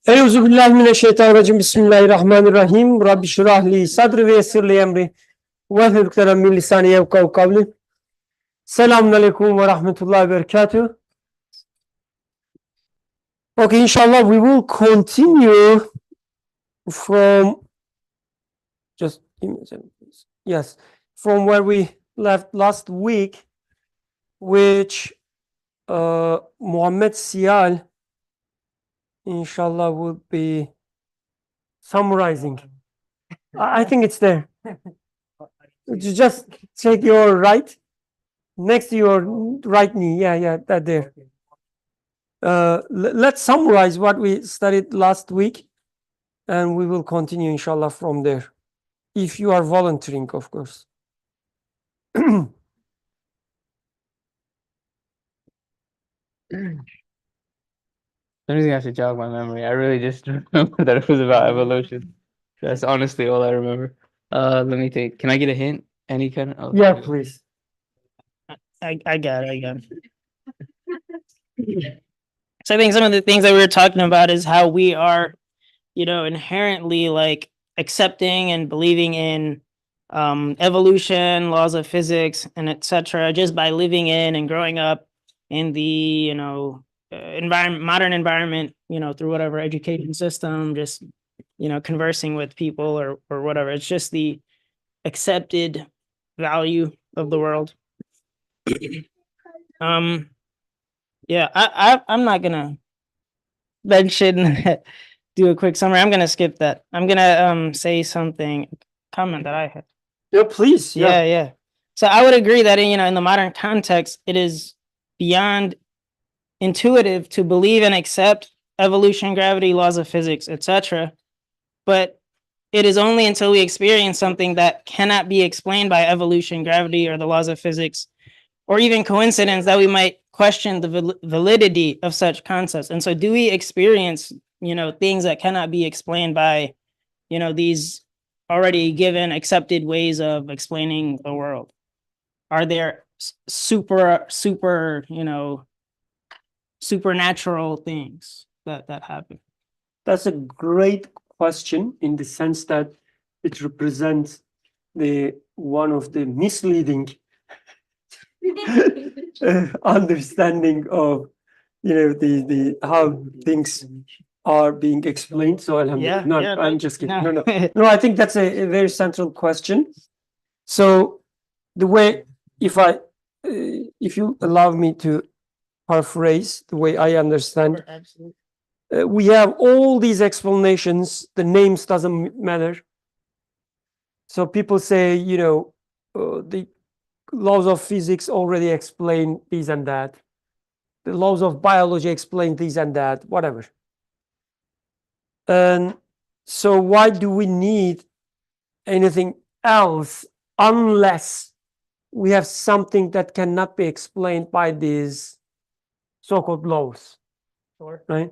Euzubillahimineşşeytanirracim. Bismillahirrahmanirrahim. Rabbi şirah li sadri ve yessir li emri. Ve hürkelen min lisani yevkav kavli. Selamun aleyküm ve rahmetullahi ve berekatuh. Okay, inshallah we will continue from just give me a second, please. Yes, from where we left last week, which Muhammad Sial inshallah will be summarizing. I think it's there. Just take your right next to your right knee. Yeah, that there. Let's summarize what we studied last week, and we will continue inshallah from there, if you are volunteering, of course. I'm just gonna have to jog my memory. I really just remember that it was about evolution. That's honestly all I remember. Let me take. Can I get a hint? Any kind of? Yeah, please. I got it. So I think some of the things that we were talking about is how we are, inherently like accepting and believing in evolution, laws of physics, and etc. just by living in and growing up in the modern environment, through whatever education system, just conversing with people or whatever. It's just the accepted value of the world. Yeah, I'm not gonna mention do a quick summary. I'm gonna skip that. I'm gonna say comment that I had. Yeah, please. Yeah. So I would agree that in the modern context, it is beyond intuitive to believe and accept evolution, gravity, laws of physics, etc. But it is only until we experience something that cannot be explained by evolution, gravity, or the laws of physics, or even coincidence, that we might question the validity of such concepts. And so do we experience, things that cannot be explained by, these already given, accepted ways of explaining the world? Are there supernatural things that happen? That's a great question, in the sense that it represents one of the misleading understanding of the how things are being explained. So alhamdulillah. I'm just kidding. No, I think that's a very central question. So the way, if you allow me to paraphrase the way I understand, we have all these explanations. The names doesn't matter. So people say, the laws of physics already explain this and that. The laws of biology explain this and that, whatever. And so why do we need anything else unless we have something that cannot be explained by these so-called laws? Sure. Right?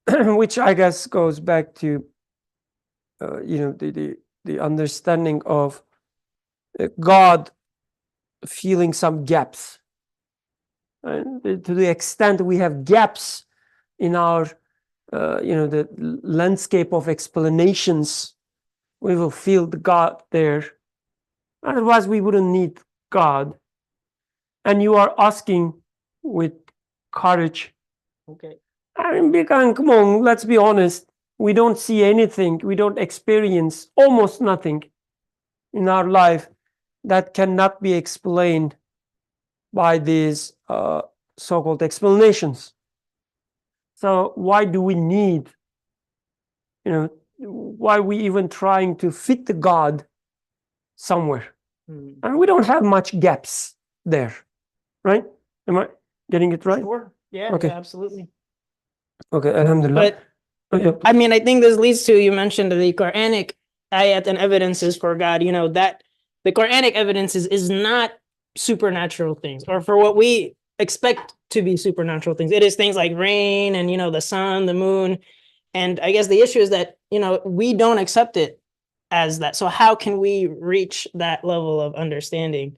Which I guess goes back to the understanding of God filling some gaps. And to the extent we have gaps in our the landscape of explanations, we will feel the God there. Otherwise we wouldn't need God. And you are asking with courage. Okay. Come on, let's be honest. We don't see anything, we don't experience almost nothing in our life that cannot be explained by these so-called explanations. So why do we need, why are we even trying to fit the God somewhere? And we don't have much gaps there, right? Am I getting it right? Sure. Yeah, okay. Yeah, absolutely. Okay, alhamdulillah. But I mean, I think this leads to, you mentioned the Quranic ayat and evidences for God, that the Quranic evidences is not supernatural things, or for what we expect to be supernatural things. It is things like rain and, the sun, the moon. And I guess the issue is that, we don't accept it as that. So how can we reach that level of understanding?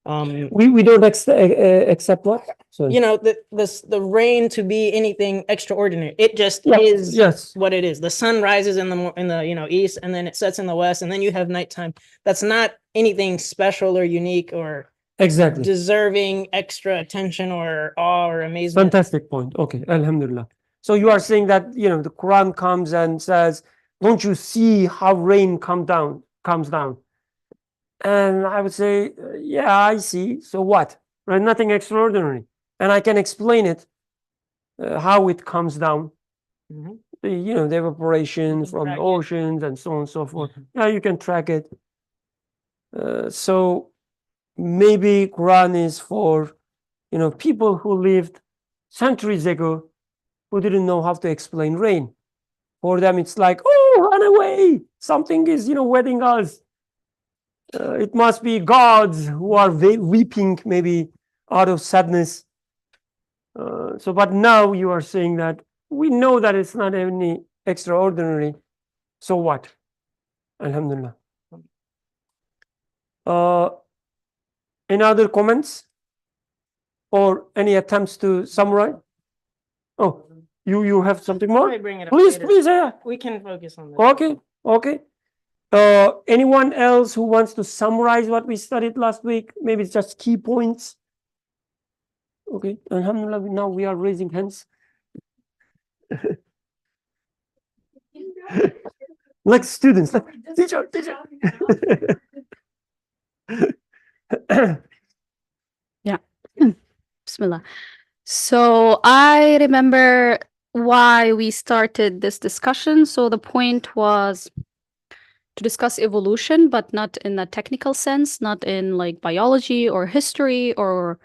We don't accept what? Sorry. You know, the rain to be anything extraordinary. It just Yeah, is yes. what it is. The sun rises in the east, and then it sets in the west, and then you have nighttime. That's not anything special or unique or Exactly. deserving extra attention or awe or amazement. Fantastic point. Okay, Alhamdulillah. So you are saying that, the Quran comes and says, don't you see how rain comes down? And I would say, yeah, I see. So what? Right? Nothing extraordinary. And I can explain it, how it comes down. Mhm. The evaporation from the track it. oceans and so on and so forth. Yeah, you can track it. So maybe Quran is for, people who lived centuries ago who didn't know how to explain rain. For them, it's like, oh, run away. Something is, wetting us. It must be gods who are weeping maybe out of sadness. But now you are saying that we know that it's not any extraordinary. So what? Alhamdulillah. Any other comments or any attempts to summarize? Oh, you have something more? Probably bring it up Please, later. please, yeah. We can focus on this. Okay. Anyone else who wants to summarize what we studied last week? Maybe it's just key points. Okay, Alhamdulillah, now we are raising hands. Like students, like, teacher. Yeah. Bismillah. So I remember why we started this discussion. So the point was to discuss evolution, but not in a technical sense, not in like biology or history or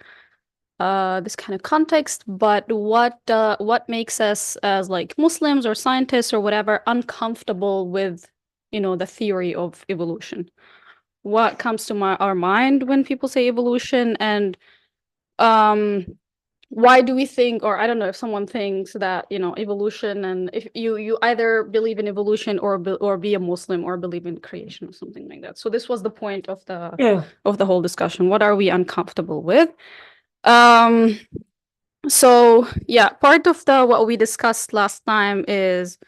this kind of context, but what makes us as like Muslims or scientists or whatever uncomfortable with, the theory of evolution. What comes to our mind when people say evolution, and why do we think, or I don't know if someone thinks that, evolution, and if you either believe in evolution or be a Muslim or believe in creation or something like that. So this was the point of the whole discussion. What are we uncomfortable with? So yeah, part of what we discussed last time is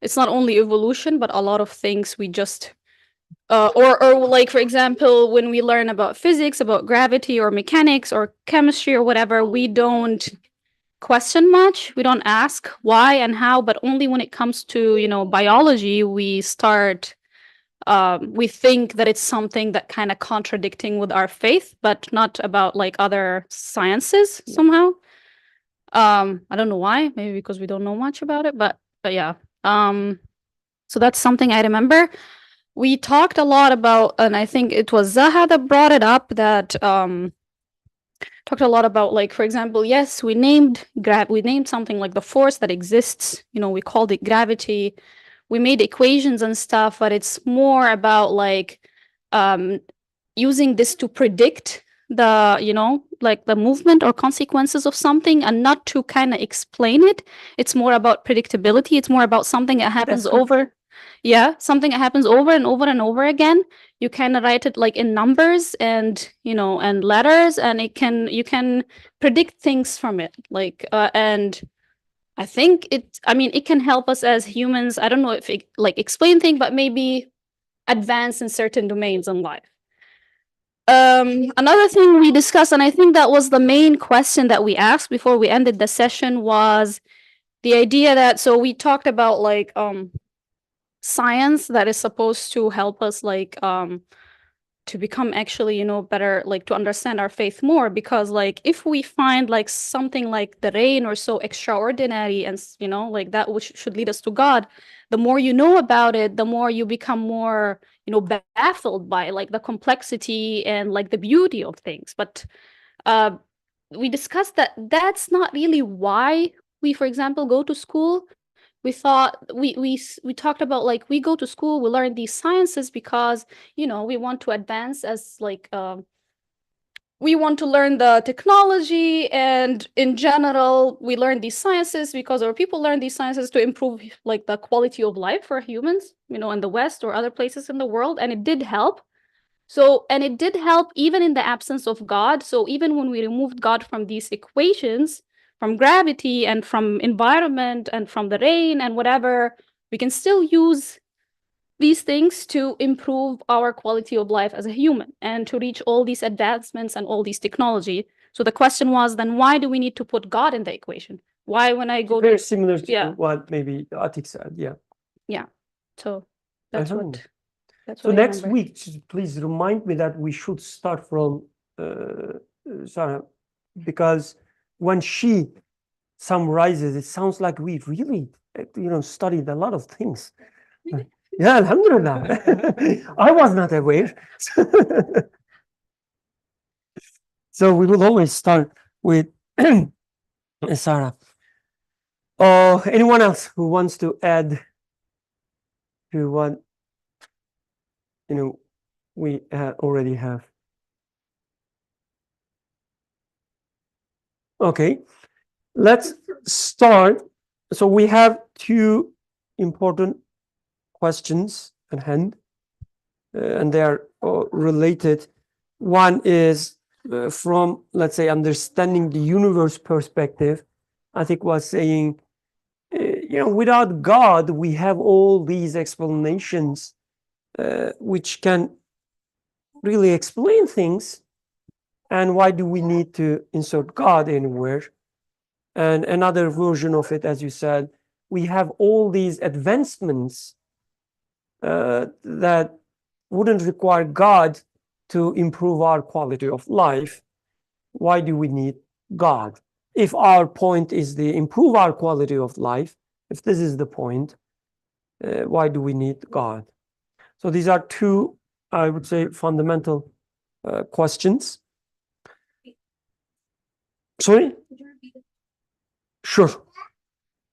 it's not only evolution, but a lot of things we just or like, for example, when we learn about physics, about gravity or mechanics or chemistry or whatever, we don't question much. We don't ask why and how, but only when it comes to, biology, we start we think that it's something that kind of contradicting with our faith, but not about like other sciences somehow. I don't know why, maybe because we don't know much about it, but yeah. So that's something I remember. We talked a lot about, and I think it was Zaha that brought it up, that talked a lot about, like, for example, yes, we named something like the force that exists, we called it gravity. We made equations and stuff, but it's more about like using this to predict the like the movement or consequences of something, and not to kind of explain it. It's more about predictability. It's more about something that happens something that happens over and over and over again. You kind of write it like in numbers and and letters, and you can predict things from it, like and I think it can help us as humans. I don't know if it like explain things, but maybe advance in certain domains in life. Another thing we discussed, and I think that was the main question that we asked before we ended the session, was the idea that, so we talked about like science that is supposed to help us like to become actually better, like to understand our faith more, because like if we find like something like the rain or so extraordinary and like that, which should lead us to God, the more you know about it, the more you become more baffled by like the complexity and like the beauty of things. But we discussed that that's not really why we, for example, go to school. We thought we talked about like we go to school, we learn these sciences because we want to advance as like we want to learn the technology, and in general we learn these sciences because our people learn these sciences to improve like the quality of life for humans in the West or other places in the world, and it did help. So, and it did help even in the absence of God. So even when we removed God from these equations, from gravity and from environment and from the rain and whatever, we can still use these things to improve our quality of life as a human and to reach all these advancements and all these technology. So the question was, then why do we need to put God in the equation? Why, when I go Very to, similar to Yeah. what maybe Atik said. Yeah. so that's Alhamdulillah. what that's So what I next remember. week, please remind me that we should start from Sarah, because when she summarizes, it sounds like we really, studied a lot of things. Yeah, Alhamdulillah. I was not aware. So we will always start with Sarah. Anyone else who wants to add to what we already have? Okay, let's start. So we have two important questions at hand, and they are related. One is from, let's say, understanding the universe perspective. I think was saying, without God, we have all these explanations which can really explain things. And why do we need to insert God anywhere? And another version of it, as you said, we have all these advancements that wouldn't require God to improve our quality of life. Why do we need God? If our point is to improve our quality of life, if this is the point, why do we need God? So these are two, I would say, fundamental questions. Sorry? Sure.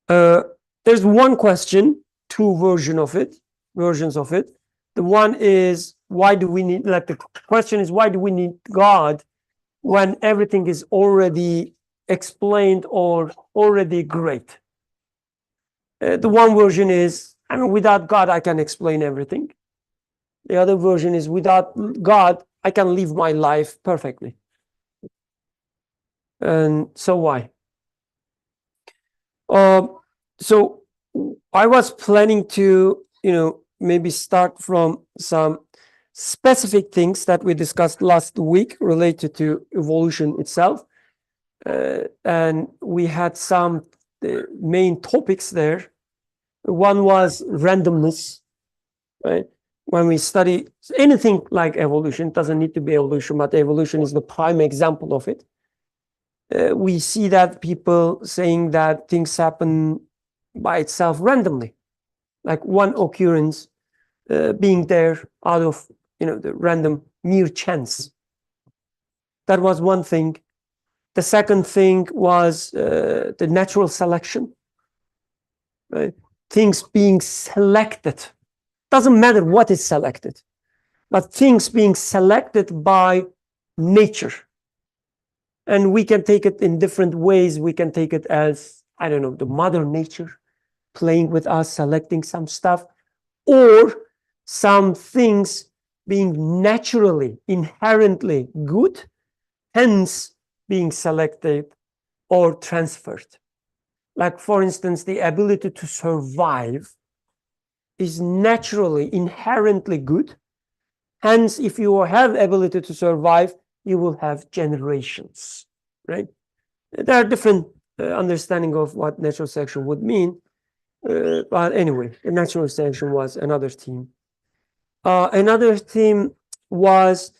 There's one question, two versions of it. The one is, why do we need, the question is, why do we need God when everything is already explained or already great? The one version is, without God, I can explain everything. The other version is, without God, I can live my life perfectly. And so why? So I was planning to, maybe start from some specific things that we discussed last week related to evolution itself. And we had some main topics there. One was randomness, right? When we study anything like evolution, it doesn't need to be evolution, but evolution is the prime example of it. We see that people saying that things happen by itself randomly, like one occurrence being there out of the random mere chance. That was one thing. The second thing was the natural selection, right? Things being selected. Doesn't matter what is selected, but things being selected by nature. And we can take it in different ways. We can take it as, I don't know, the mother nature playing with us, selecting some stuff, or some things being naturally, inherently good, hence being selected or transferred. Like, for instance, the ability to survive is naturally, inherently good. Hence, if you have ability to survive, you will have generations, right? There are different understanding of what natural selection would mean. But anyway, the natural selection was another theme. Another theme was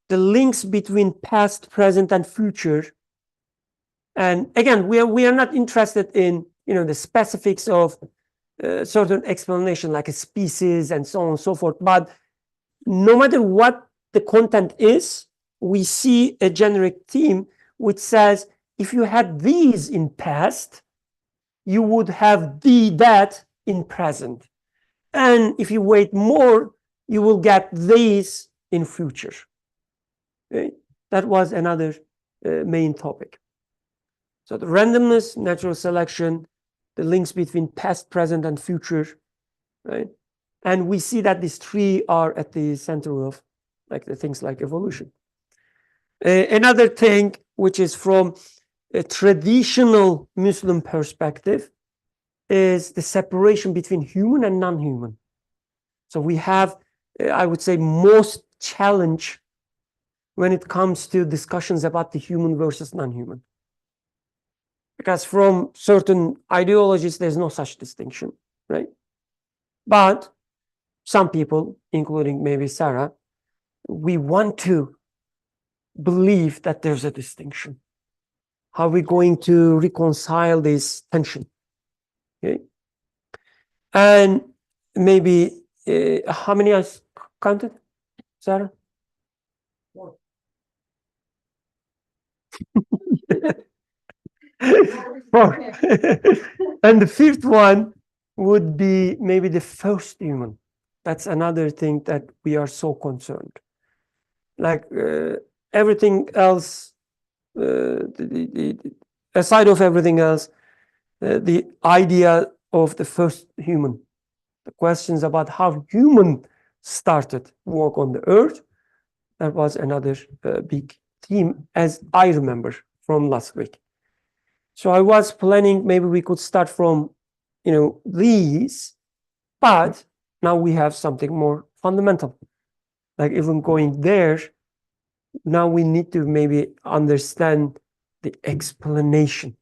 the links between past, present, and future. And again, we are not interested in the specifics of certain explanation like a species and so on and so forth. But no matter what the content is, we see a generic theme which says, if you had these in past, you would have that in present. And if you wait more, you will get these in future. Okay? That was another main topic. So the randomness, natural selection, the links between past, present, and future, right? And we see that these three are at the center of like the things like evolution. Another thing, which is from a traditional Muslim perspective, is the separation between human and non-human. So we have, I would say, most challenge when it comes to discussions about the human versus non-human. Because from certain ideologies, there's no such distinction, right? But some people, including maybe Sarah, we want to believe that there's a distinction. How are we going to reconcile this tension? Okay. And maybe, how many I counted, Sarah? Four. And the fifth one would be maybe the first human. That's another thing that we are so concerned. Like everything else, aside of everything else, the idea of the first human, the questions about how human started work on the earth, that was another big theme, as I remember from last week. So I was planning maybe we could start from, these, but now we have something more fundamental. Like even going there, now we need to maybe understand the explanation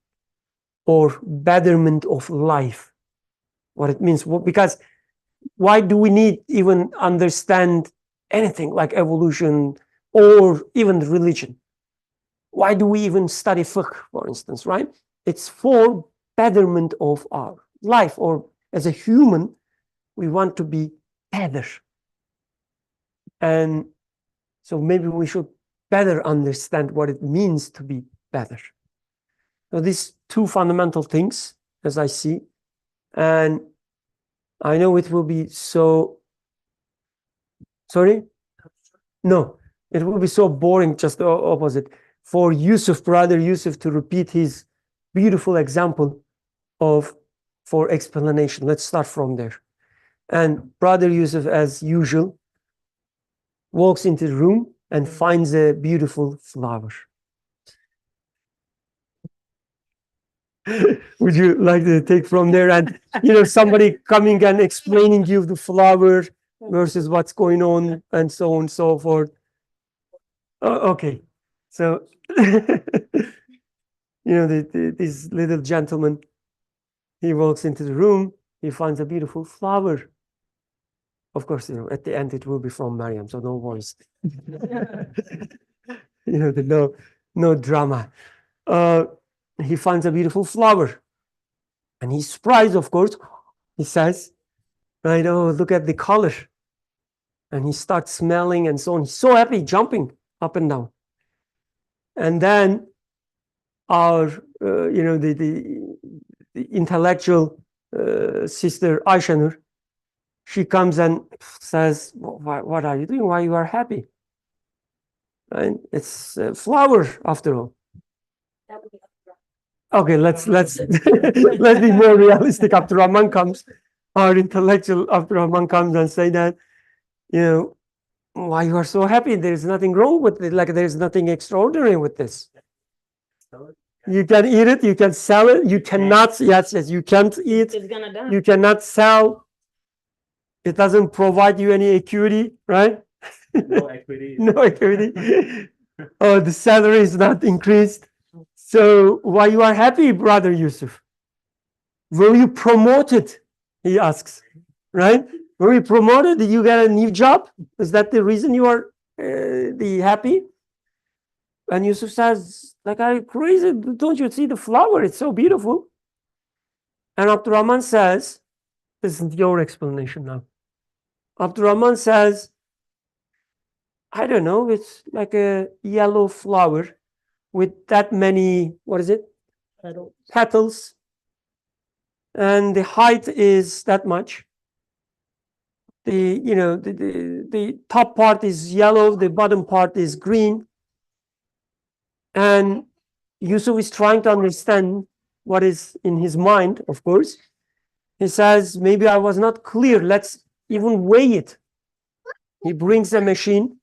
or betterment of life, what it means. Because why do we need even understand anything like evolution or even religion? Why do we even study fiqh, for instance, right? It's for betterment of our life, or as a human, we want to be better. And so maybe we should better understand what it means to be better. So these two fundamental things, as I see, and I know it will be so, sorry? No, it will be so boring, just the opposite. For Yusuf, brother Yusuf, to repeat his beautiful example for explanation. Let's start from there. And brother Yusuf, as usual, walks into the room and finds a beautiful flower. Would you like to take from there? And, somebody coming and explaining you the flower versus what's going on and so on and so forth. Oh, okay. So, this little gentleman, he walks into the room, he finds a beautiful flower. Of course, at the end it will be from Mariam, so no worries. No drama. He finds a beautiful flower, and he's surprised, of course. He says, right, oh, look at the color. And he starts smelling and so on. He's so happy, jumping up and down. And then our, the intellectual sister Aishanur, she comes and says, what are you doing? Why you are happy? And it's a flower after all. Okay, let's let's be more realistic. Abdurrahman comes, our intellectual Abdurrahman comes and say that, why you are so happy? There is nothing wrong with it. Like there is nothing extraordinary with this. You can eat it, you can sell it, you cannot, yes, you can't eat, It's gonna die. you cannot sell. It doesn't provide you any equity, right? No equity. No equity. Oh, the salary is not increased. So why you are happy, brother Yusuf? Were you promoted? He asks, right? Were you promoted? Did you get a new job? Is that the reason you are happy? And Yusuf says, like, are you crazy? Don't you see the flower? It's so beautiful. And Abdurrahman says, this is your explanation now. Abdurrahman says, I don't know, it's like a yellow flower with that many, what is it? Petals. And the height is that much. The top part is yellow, the bottom part is green. And Yusuf is trying to understand what is in his mind, of course. He says, maybe I was not clear. Let's even weigh it. He brings a machine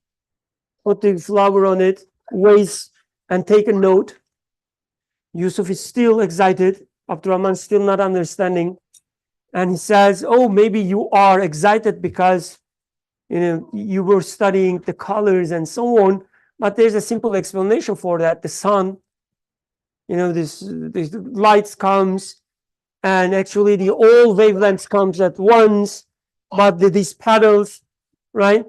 put the flower on it, weighs and take a note. Yusuf is still excited. Abdurrahman still not understanding. And he says, oh, maybe you are excited because you were studying the colors and so on. But there's a simple explanation for that. The sun, this lights comes, and actually the all wavelengths comes at once, but these petals, right?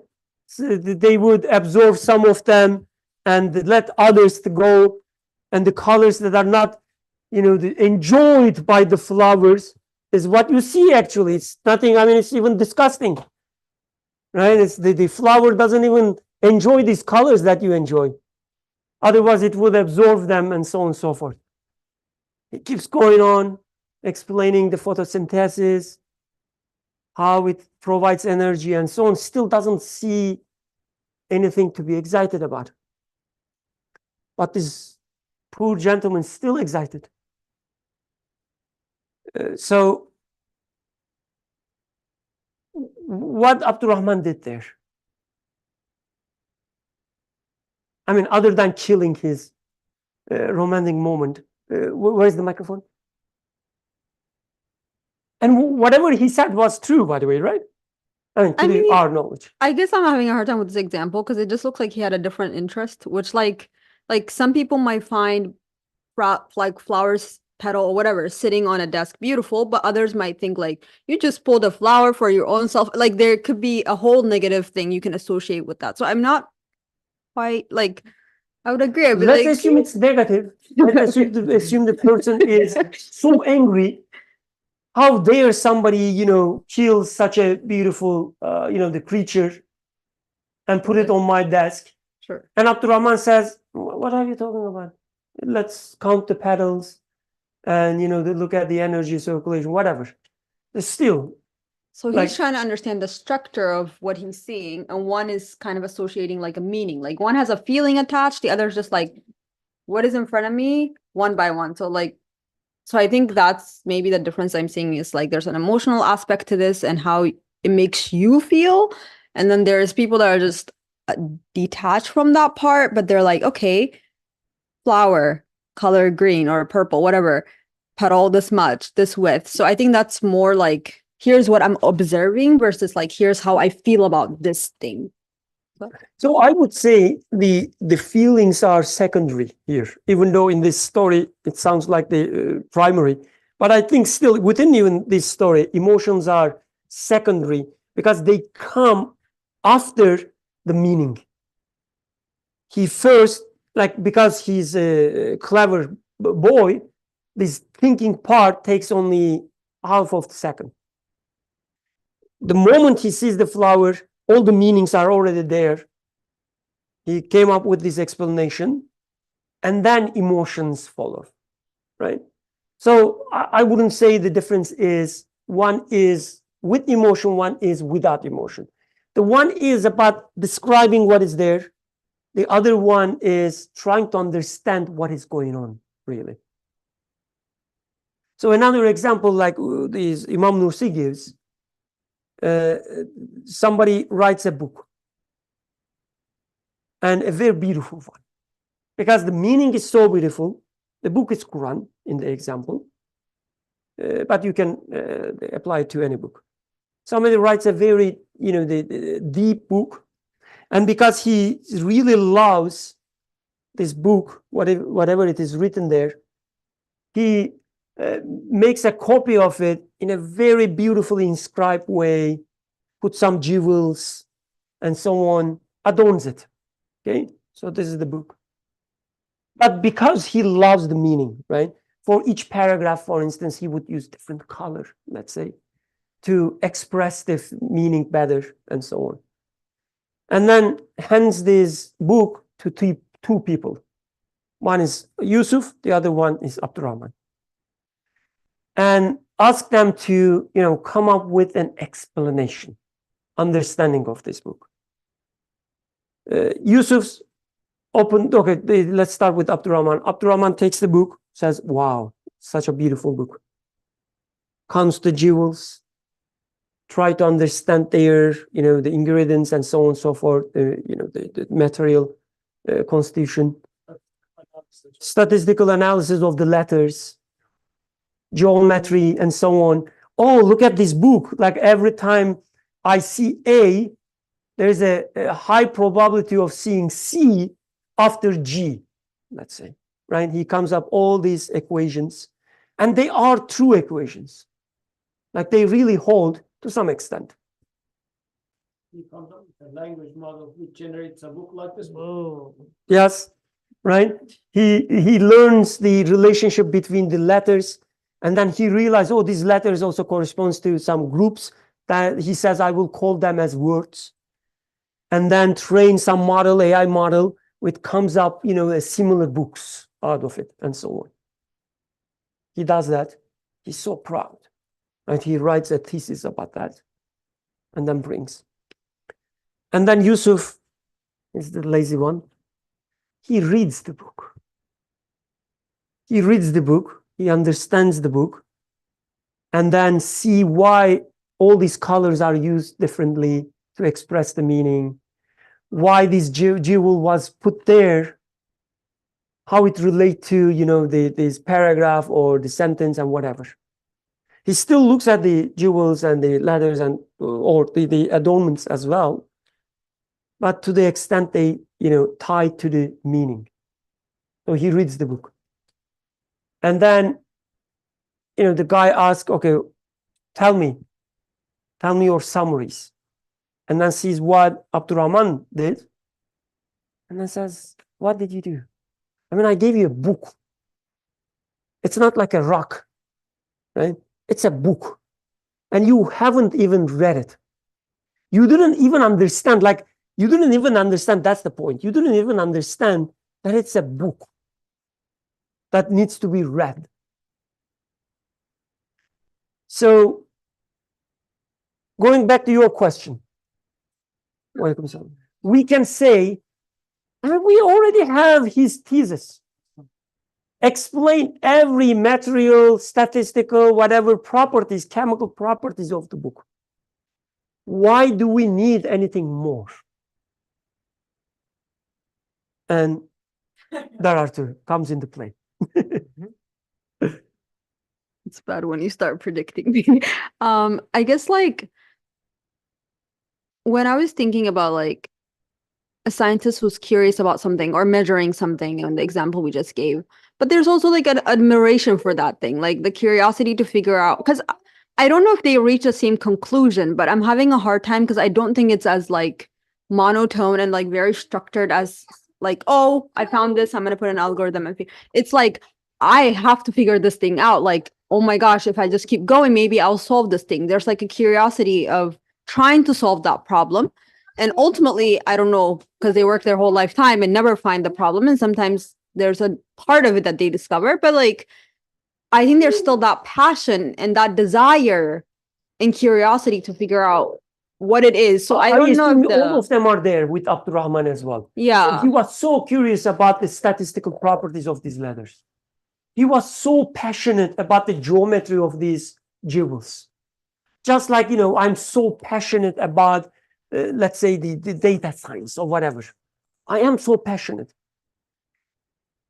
So they would absorb some of them and let others to go, and the colors that are not, enjoyed by the flowers is what you see. Actually, it's nothing. I mean, it's even disgusting, right? It's the flower doesn't even enjoy these colors that you enjoy. Otherwise, it would absorb them, and so on and so forth. It keeps going on, explaining the photosynthesis, how it provides energy, and so on. Still doesn't see anything to be excited about. But this poor gentleman is still excited. So what Abdurrahman did there? I mean, other than killing his romantic moment. Where's the microphone? And whatever he said was true, by the way, right? I mean, our knowledge. I guess I'm having a hard time with this example because it just looks like he had a different interest, which like some people might find like flowers petal or whatever sitting on a desk beautiful, but others might think like you just pulled a flower for your own self. Like there could be a whole negative thing you can associate with that. So I'm not quite like, I would agree. Let's assume it's negative. Let's assume the person is so angry. How dare somebody, kill such a beautiful, the creature and put it on my desk? Sure. And Abdurrahman says, what are you talking about? Let's count the petals and, look at the energy circulation, whatever. Still. So he's trying to understand the structure of what he's seeing, and one is kind of associating like a meaning. Like one has a feeling attached, the other is just like, what is in front of me, one by one. So I think that's maybe the difference I'm seeing is like there's an emotional aspect to this and how it makes you feel. And then there's people that are just detached from that part, but they're like, okay, flower, color green or purple, whatever, petal this much, this width. So I think that's more like, here's what I'm observing versus like, here's how I feel about this thing. So I would say the feelings are secondary here, even though in this story it sounds like the primary. But I think still within even this story, emotions are secondary because they come after the meaning. He first, because he's a clever boy, this thinking part takes only half of the second. The moment he sees the flower, all the meanings are already there. He came up with this explanation, and then emotions follow, right? So I wouldn't say the difference is one is with emotion, one is without emotion. The one is about describing what is there. The other one is trying to understand what is going on, really. So another example like this Imam Nursi gives, somebody writes a book, and a very beautiful one, because the meaning is so beautiful. The book is Quran in the example, but you can apply it to any book. Somebody writes a very, the deep book, and because he really loves this book, whatever it is written there, he makes a copy of it in a very beautifully inscribed way, put some jewels and so on, adorns it. Okay, so this is the book. But because he loves the meaning, right? For each paragraph, for instance, he would use different color, let's say, to express the meaning better and so on. And then hands this book to two people. One is Yusuf, the other one is Abdurrahman. And ask them to, come up with an explanation, understanding of this book. Yusuf's opened, okay, let's start with Abdurrahman. Abdurrahman takes the book, says, wow, such a beautiful book. Counts the jewels, try to understand their, the ingredients and so on and so forth, the material constitution. Statistical analysis of the letters, geometry, and so on. Oh, look at this book. Like every time I see A, there's a high probability of seeing C after G, let's say, right? He comes up all these equations, and they are true equations. Like they really hold to some extent. He comes up with a language model which generates a book like this. Oh. Yes, right? He learns the relationship between the letters, and then he realizes, oh, these letters also corresponds to some groups that he says, I will call them as words. And then train some model, AI model, which comes up, similar books out of it, and so on. He does that. He's so proud. And he writes a thesis about that, and then brings. And then Yusuf is the lazy one. He reads the book. He reads the book. He understands the book, and then see why all these colors are used differently to express the meaning, why this jewel was put there, how it relates to, this paragraph or the sentence and whatever. He still looks at the jewels and the letters and or the adornments as well, but to the extent they, tie to the meaning. So he reads the book. And then, the guy asks, okay, tell me your summaries. And then sees what Abdurrahman did. And then says, what did you do? I mean, I gave you a book. It's not like a rock, right? It's a book. And you haven't even read it. You didn't even understand, that's the point. You didn't even understand that it's a book that needs to be read. So, going back to your question, we can say, we already have his thesis. Explain every material, statistical, whatever properties, chemical properties of the book. Why do we need anything more? And thereafter comes into play. It's bad when you start predicting me. I guess when I was thinking about a scientist who's curious about something or measuring something in the example we just gave, but there's also an admiration for that thing, like the curiosity to figure out, because I don't know if they reach the same conclusion, but I'm having a hard time because I don't think it's as monotone and very structured as oh, I found this, I'm gonna put an algorithm. It's I have to figure this thing out. Oh my gosh, if I just keep going, maybe I'll solve this thing. There's a curiosity of trying to solve that problem. And ultimately, I don't know, because they work their whole lifetime and never find the problem. And sometimes there's a part of it that they discover. But I think there's still that passion and that desire and curiosity to figure out what it is. So I don't know if all of them are there with Abdurrahman as well. Yeah. He was so curious about the statistical properties of these letters. He was so passionate about the geometry of these jewels. Just like, I'm so passionate about, let's say, the data science or whatever. I am so passionate.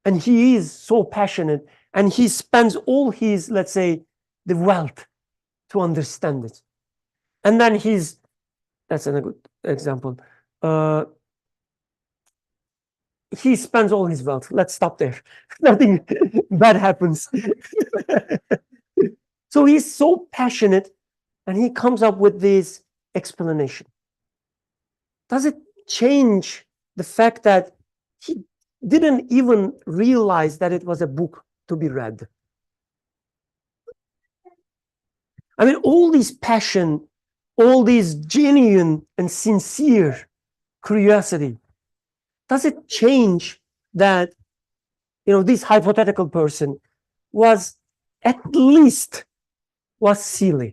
And he is so passionate. And he spends all his, let's say, the wealth to understand it. And then that's a good example. He spends all his wealth. Let's stop there. Nothing bad happens. So he's so passionate, and he comes up with this explanation. Does it change the fact that he didn't even realize that it was a book to be read? I mean, all this passion, all this genuine and sincere curiosity, does it change that, this hypothetical person was silly?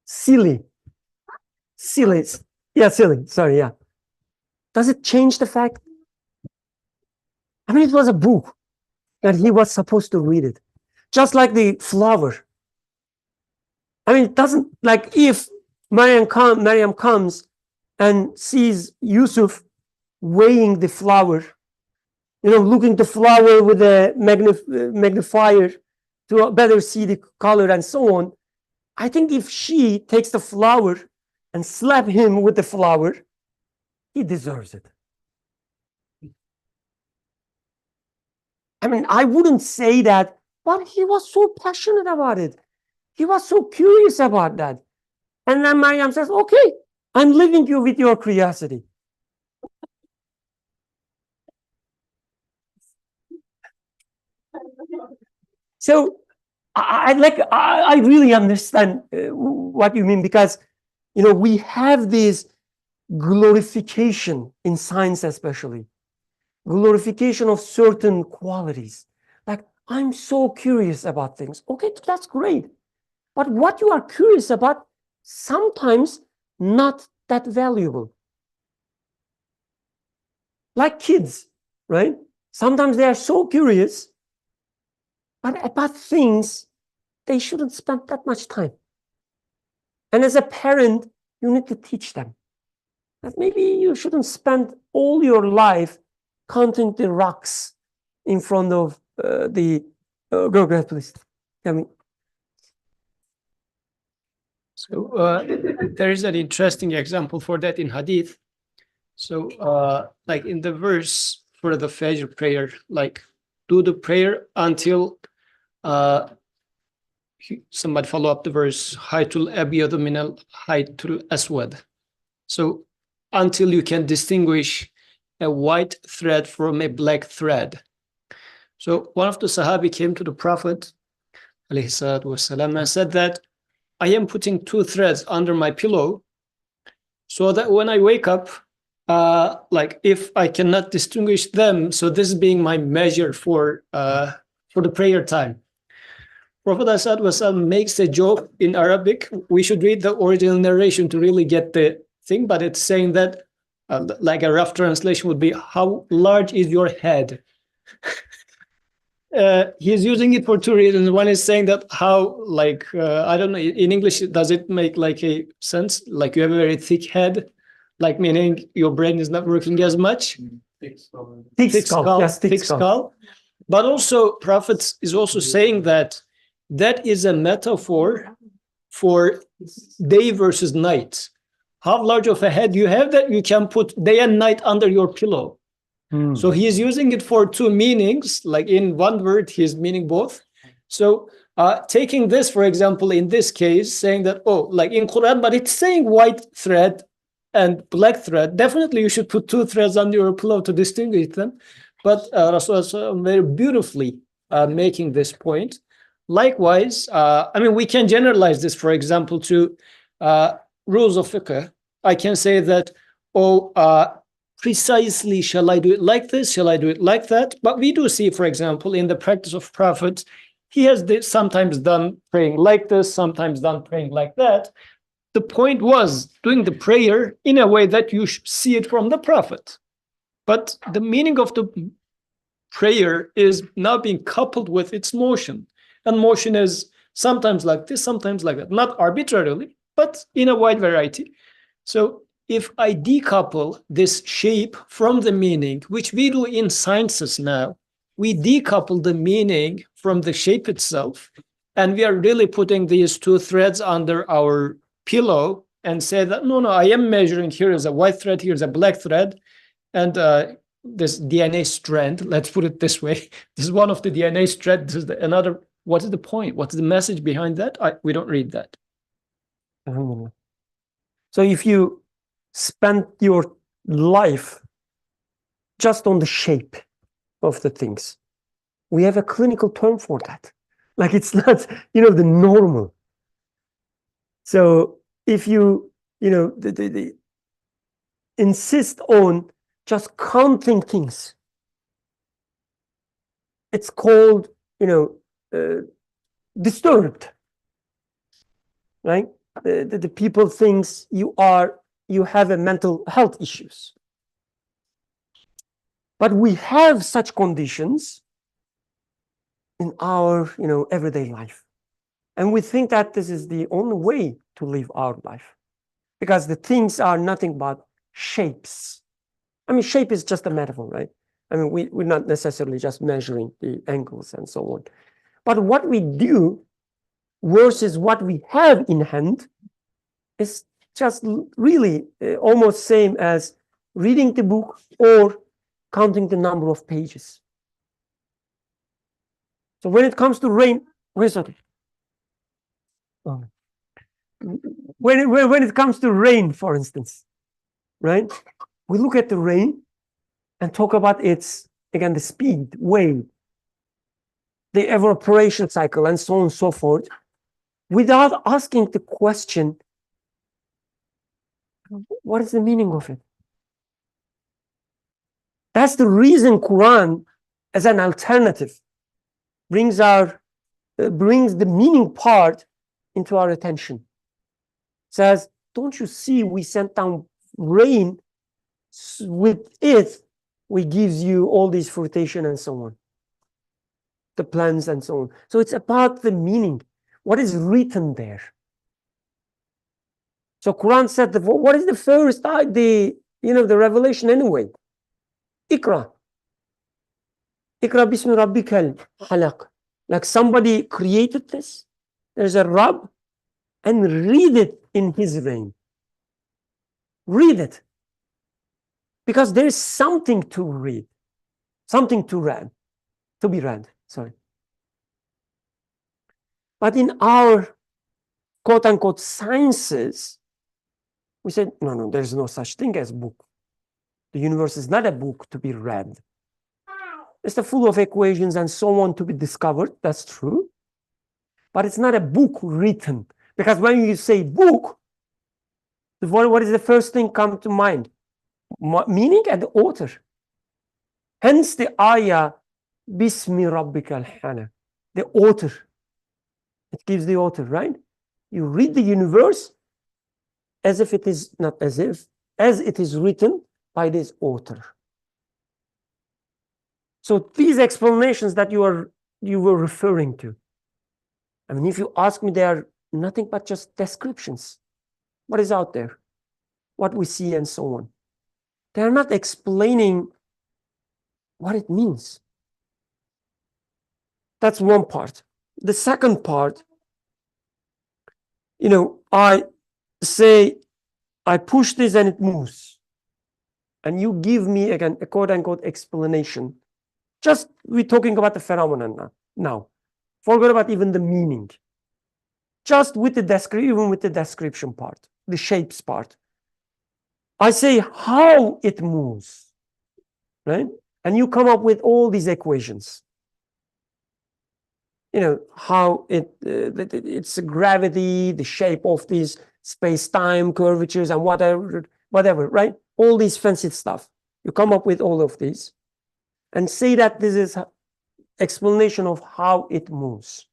Silly. Yeah, silly. Sorry, yeah. Does it change the fact? I mean, it was a book that he was supposed to read it. Just like the flower. I mean, it doesn't, like, if Maryam comes and sees Yusuf weighing the flower, looking the flower with a magnifier to better see the color and so on. I think if she takes the flower and slap him with the flower, he deserves it. I mean, I wouldn't say that, but he was so passionate about it. He was so curious about that. And then Maryam says, okay, I'm leaving you with your curiosity. So I really understand what you mean, because, we have this glorification in science, especially glorification of certain qualities. Like, I'm so curious about things. Okay, that's great. But what you are curious about, sometimes not that valuable. Like kids, right? Sometimes they are so curious, but about things they shouldn't spend that much time. And as a parent, you need to teach them that maybe you shouldn't spend all your life counting the rocks in front of go ahead, please. Tell me. So there is an interesting example for that in Hadith. So like in the verse for the Fajr prayer, like do the prayer until somebody follow up the verse, Haytul Abiyadu minal Haytul Aswad. So until you can distinguish a white thread from a black thread. So one of the Sahabi came to the Prophet والسلام, and said that I am putting 2 threads under my pillow so that when I wake up, like if I cannot distinguish them, so this is being my measure for the prayer time. Prophet ﷺ makes a joke in Arabic. We should read the original narration to really get the thing, but it's saying that, like a rough translation would be, how large is your head? He's using it for 2 reasons. One is saying that how, like, I don't know, in English, does it make like a sense? Like you have a very thick head, like meaning your brain is not working as much. Thick skull. Yes, thick skull. But also, Prophet is also saying that that is a metaphor for day versus night. How large of a head you have that you can put day and night under your pillow. So he is using it for 2 meanings, like in one word, he's meaning both. So taking this, for example, in this case, saying that, oh, like in Quran, but it's saying white thread and black thread, definitely you should put 2 threads under your pillow to distinguish them. But Rasulullah very beautifully making this point. Likewise, I mean, we can generalize this, for example, to rules of fiqh. I can say that, precisely, shall I do it like this? Shall I do it like that? But we do see, for example, in the practice of Prophet, he has sometimes done praying like this, sometimes done praying like that. The point was doing the prayer in a way that you should see it from the Prophet. But the meaning of the prayer is now being coupled with its motion. And motion is sometimes like this, sometimes like that. Not arbitrarily, but in a wide variety. So if I decouple this shape from the meaning, which we do in sciences now, we decouple the meaning from the shape itself, and we are really putting these 2 threads under our pillow and say that, no, I am measuring, here is a white thread, here is a black thread, and this DNA strand, let's put it this way, this is one of the DNA strands, this is another. What is the point? What is the message behind that? We don't read that. So if you spend your life just on the shape of the things, we have a clinical term for that. Like, it's not, the normal. So if you, insist on just counting things, it's called, disturbed, right? The people thinks you have a mental health issues. But we have such conditions in our, everyday life. And we think that this is the only way to live our life, because the things are nothing but shapes. I mean, shape is just a metaphor, right? I mean, we're not necessarily just measuring the angles and so on. But what we do versus what we have in hand is just really almost same as reading the book or counting the number of pages. So when it comes to rain, wait a second. Oh. When it comes to rain, for instance, right? We look at the rain and talk about its, again, the speed, wave, the evaporation cycle, and so on and so forth, without asking the question, what is the meaning of it? That's the reason Quran, as an alternative, brings the meaning part into our attention. Says, don't you see we sent down rain, with it we gives you all these fruitation and so on, the plants and so on. So it's about the meaning, what is written there. So Quran said, what is the first the revelation anyway? Ikra. Ikra bismi rabbikal halaq. Like somebody created this. There's a Rabb, and read it in his reign. Read it. Because there is something to read. Something to be read. Sorry. But in our quote unquote sciences, we said, no, there's no such thing as book. The universe is not a book to be read. It's full of equations and so on to be discovered. That's true. But it's not a book written. Because when you say book, what is the first thing come to mind? Meaning and the author. Hence the ayah, Bismi Rabbikal Hana. The author. It gives the author, right? You read the universe as if it is, not as if, as it is written by this author. So these explanations that you were referring to, I mean, if you ask me, they are nothing but just descriptions. What is out there? What we see and so on. They are not explaining what it means. That's one part. The second part, I say, I push this and it moves. And you give me, again, a quote-unquote explanation. Just, we're talking about the phenomenon now. Forget about even the meaning. Just with even with the description part, the shapes part. I say how it moves, right? And you come up with all these equations. How it's gravity, the shape of these space-time curvatures and whatever, right? All these fancy stuff. You come up with all of these and say that this is explanation of how it moves.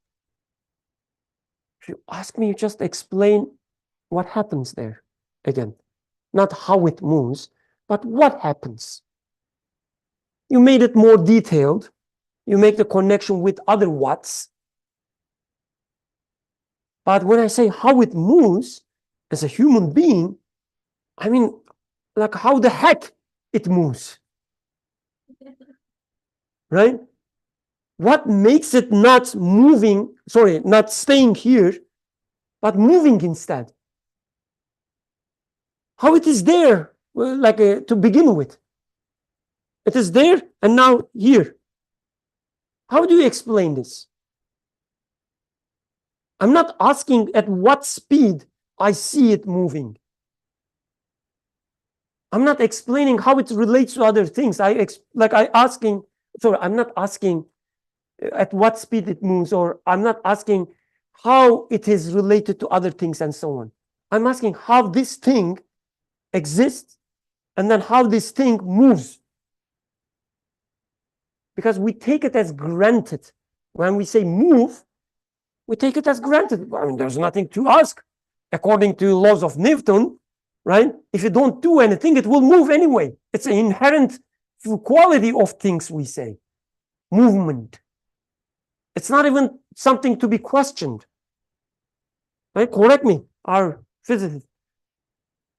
If you ask me, you just explain what happens there. Again, not how it moves, but what happens. You made it more detailed. You make the connection with other whats. But when I say how it moves as a human being, I mean, like how the heck it moves. Right? What makes it not moving, not staying here, but moving instead? How it is there, to begin with. It is there and now here. How do you explain this? I'm not asking at what speed I see it moving. I'm not explaining how it relates to other things. I'm not asking at what speed it moves, or I'm not asking how it is related to other things and so on. I'm asking how this thing exists and then how this thing moves. Because we take it as granted. When we say move, we take it as granted. I mean, there's nothing to ask. According to laws of Newton, right? If you don't do anything, it will move anyway. It's an inherent quality of things, we say. Movement. It's not even something to be questioned. Right? Correct me, our physicist.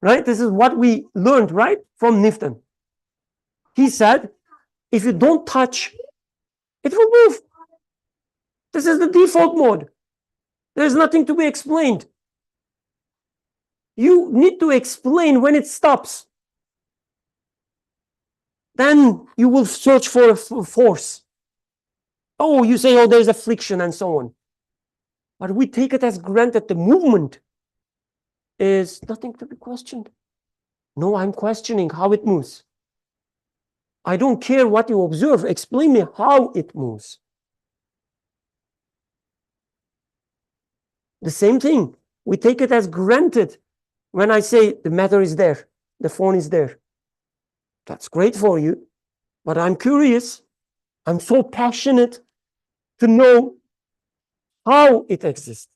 Right? This is what we learned, right? From Newton. He said, if you don't touch, it will move. This is the default mode. There's nothing to be explained. You need to explain when it stops. Then you will search for a force. Oh, you say, oh, there's a friction and so on. But we take it as granted the movement is nothing to be questioned. No, I'm questioning how it moves. I don't care what you observe. Explain me how it moves. The same thing. We take it as granted when I say the matter is there, the phone is there. That's great for you, but I'm curious. I'm so passionate to know how it exists.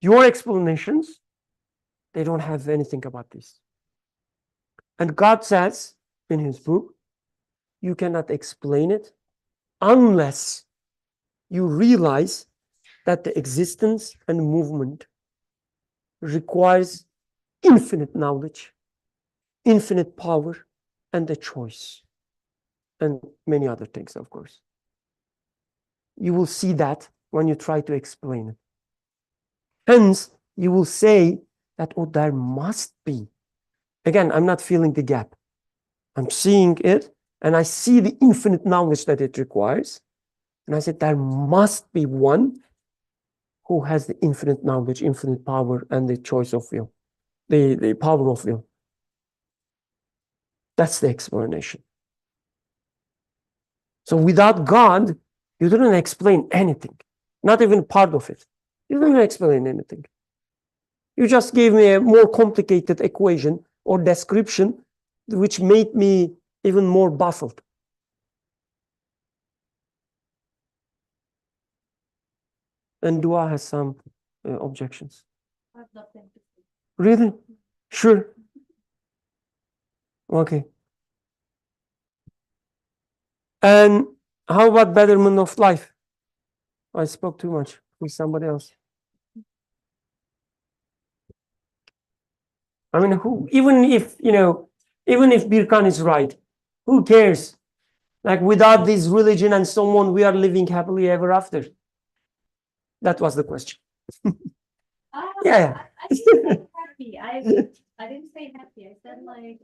Your explanations, they don't have anything about this. And God says in his book, you cannot explain it unless you realize that the existence and movement requires infinite knowledge, infinite power, and a choice, and many other things, of course. You will see that when you try to explain it. Hence, you will say that, oh, there must be. Again, I'm not feeling the gap. I'm seeing it, and I see the infinite knowledge that it requires. And I said, there must be one who has the infinite knowledge, infinite power, and the choice of will, the power of will. That's the explanation. So without God, you didn't explain anything, not even part of it. You didn't explain anything. You just gave me a more complicated equation or description, which made me even more baffled. And Dua has some objections. Really? Sure. Okay. And how about betterment of life? I spoke too much with somebody else. I mean, who, even if Birkan is right, who cares? Like without this religion and so on, we are living happily ever after. That was the question. Yeah. I didn't say happy. I didn't say happy. I said like.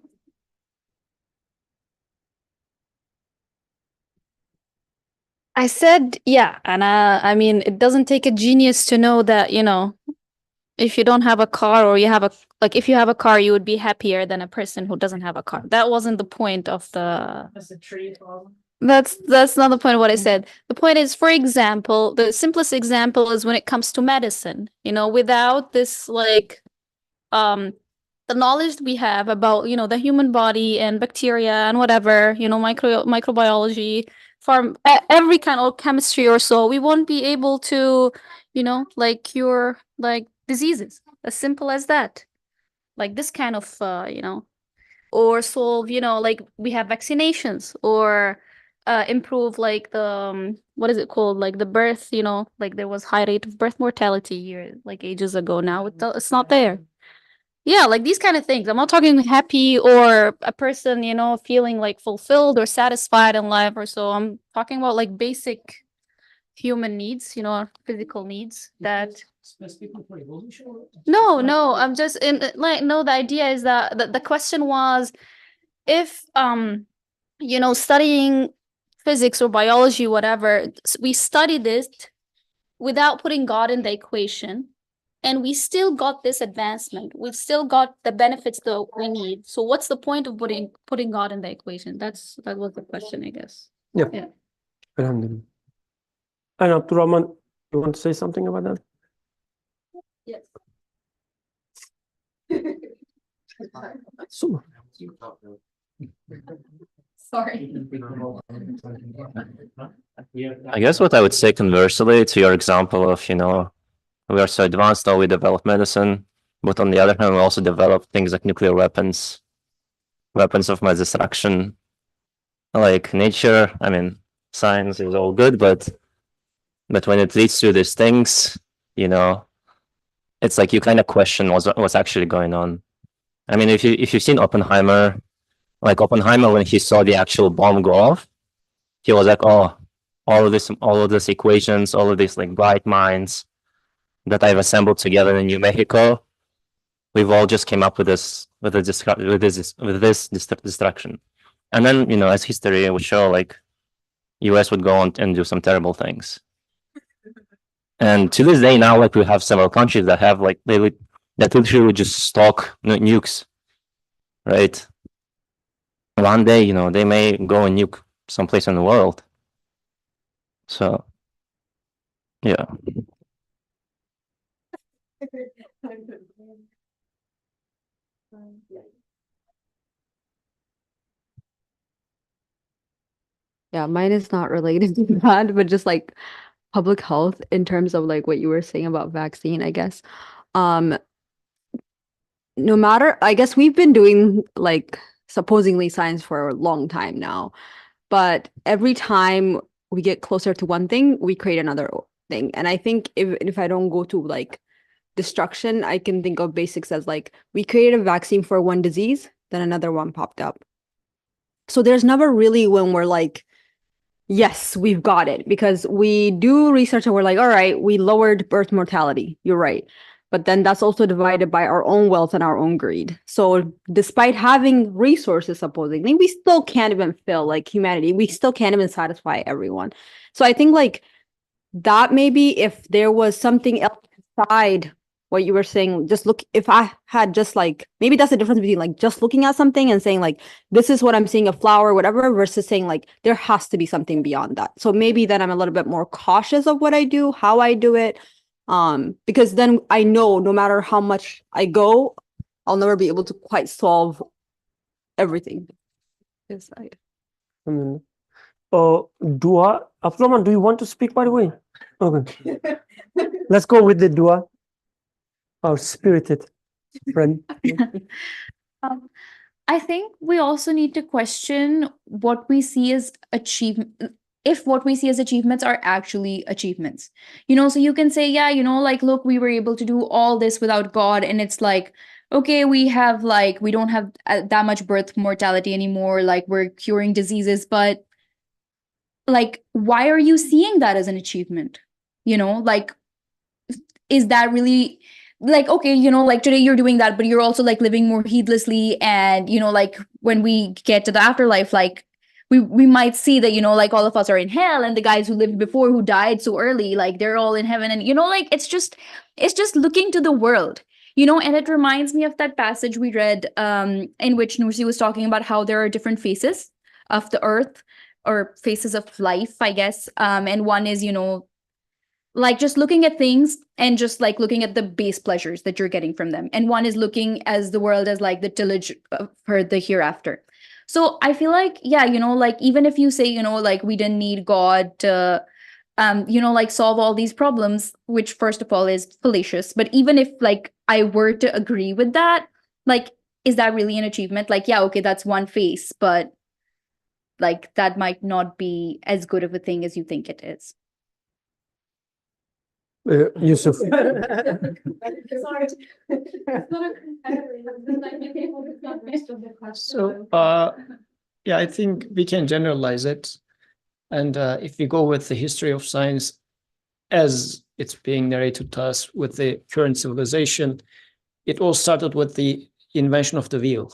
I said, yeah, and I mean, it doesn't take a genius to know that, if you don't have a car or you have if you have a car, you would be happier than a person who doesn't have a car. That wasn't the point of the. That's a tree problem. That's not the point of what I said. The point is, for example, the simplest example is when it comes to medicine. Without this the knowledge we have about the human body and bacteria and whatever, microbiology, every kind of chemistry or so, we won't be able to cure diseases, as simple as that, this kind of or solve, we have vaccinations or improve the what is it called, the birth, there was high rate of birth mortality here ages ago. Now it's not there. Yeah, these kind of things. I'm not talking happy or a person, feeling fulfilled or satisfied in life or so. I'm talking about basic human needs, physical needs that. No, I'm just in no, the idea is that the question was if studying physics or biology, whatever, we studied it without putting God in the equation. And we still got this advancement. We've still got the benefits that we need. So what's the point of putting God in the equation? That was the question, I guess. Yeah. Alhamdulillah. And Abdurrahman, you want to say something about that? Yes. So, Sorry. I guess what I would say conversely to your example of, we are so advanced now, we develop medicine, but on the other hand, we also develop things like nuclear weapons, weapons of mass destruction, like nature. I mean, science is all good, but when it leads to these things, it's like you kind of question what's actually going on. I mean, if you've seen Oppenheimer, like Oppenheimer, when he saw the actual bomb go off, he was like, "Oh, all of this equations, all of these like bright minds that I've assembled together in New Mexico, we've all just came up with this destruction." And then, you know, as history would show, like US would go on and do some terrible things. And to this day now, like we have several countries that have like that literally just stock nukes, right? One day, you know, they may go and nuke someplace in the world. So, yeah. Yeah, mine is not related to that, but just like public health in terms of like what you were saying about vaccine, I guess. No matter, I guess we've been doing like supposedly science for a long time now, but every time we get closer to one thing, we create another thing. And I think if I don't go to like destruction, I can think of basics as like we created a vaccine for one disease, then another one popped up. So there's never really when we're like, yes, we've got it, because we do research and we're like, all right, we lowered birth mortality. You're right. But then that's also divided by our own wealth and our own greed. So despite having resources, supposedly, we still can't even fill like humanity. We still can't even satisfy everyone. So I think like that maybe if there was something else beside what you were saying, just look, if I had just like, maybe that's the difference between like just looking at something and saying like, this is what I'm seeing, a flower, whatever, versus saying like, there has to be something beyond that. So maybe then I'm a little bit more cautious of what I do, how I do it. Because then I know no matter how much I go, I'll never be able to quite solve everything. Abdurrahman, do you want to speak, by the way? Okay. Let's go with the dua. Our spirited friend. I think we also need to question what we see as achievement, if what we see as achievements are actually achievements. You know, so you can say, yeah, you know, like, look, we were able to do all this without God. And it's like, okay, we don't have that much birth mortality anymore. Like, we're curing diseases. But like, why are you seeing that as an achievement? You know, like, is that really like, okay, you know, like today you're doing that, but you're also like living more heedlessly. And, you know, like when we get to the afterlife, like we might see that, you know, like all of us are in hell, and the guys who lived before who died so early, like they're all in heaven. And, you know, like it's just looking to the world, you know. And it reminds me of that passage we read in which Nursi was talking about how there are different faces of the earth, or faces of life, I guess. And one is, you know, like just looking at things and just like looking at the base pleasures that you're getting from them. And one is looking as the world as like the tillage for the hereafter. So I feel like, yeah, you know, like even if you say, you know, like we didn't need God to, you know, like solve all these problems, which first of all is fallacious. But even if like I were to agree with that, like, is that really an achievement? Like, yeah, okay, that's one face, but like that might not be as good of a thing as you think it is. Yusuf. So, yeah, I think we can generalize it. And if we go with the history of science as it's being narrated to us with the current civilization, it all started with the invention of the wheel.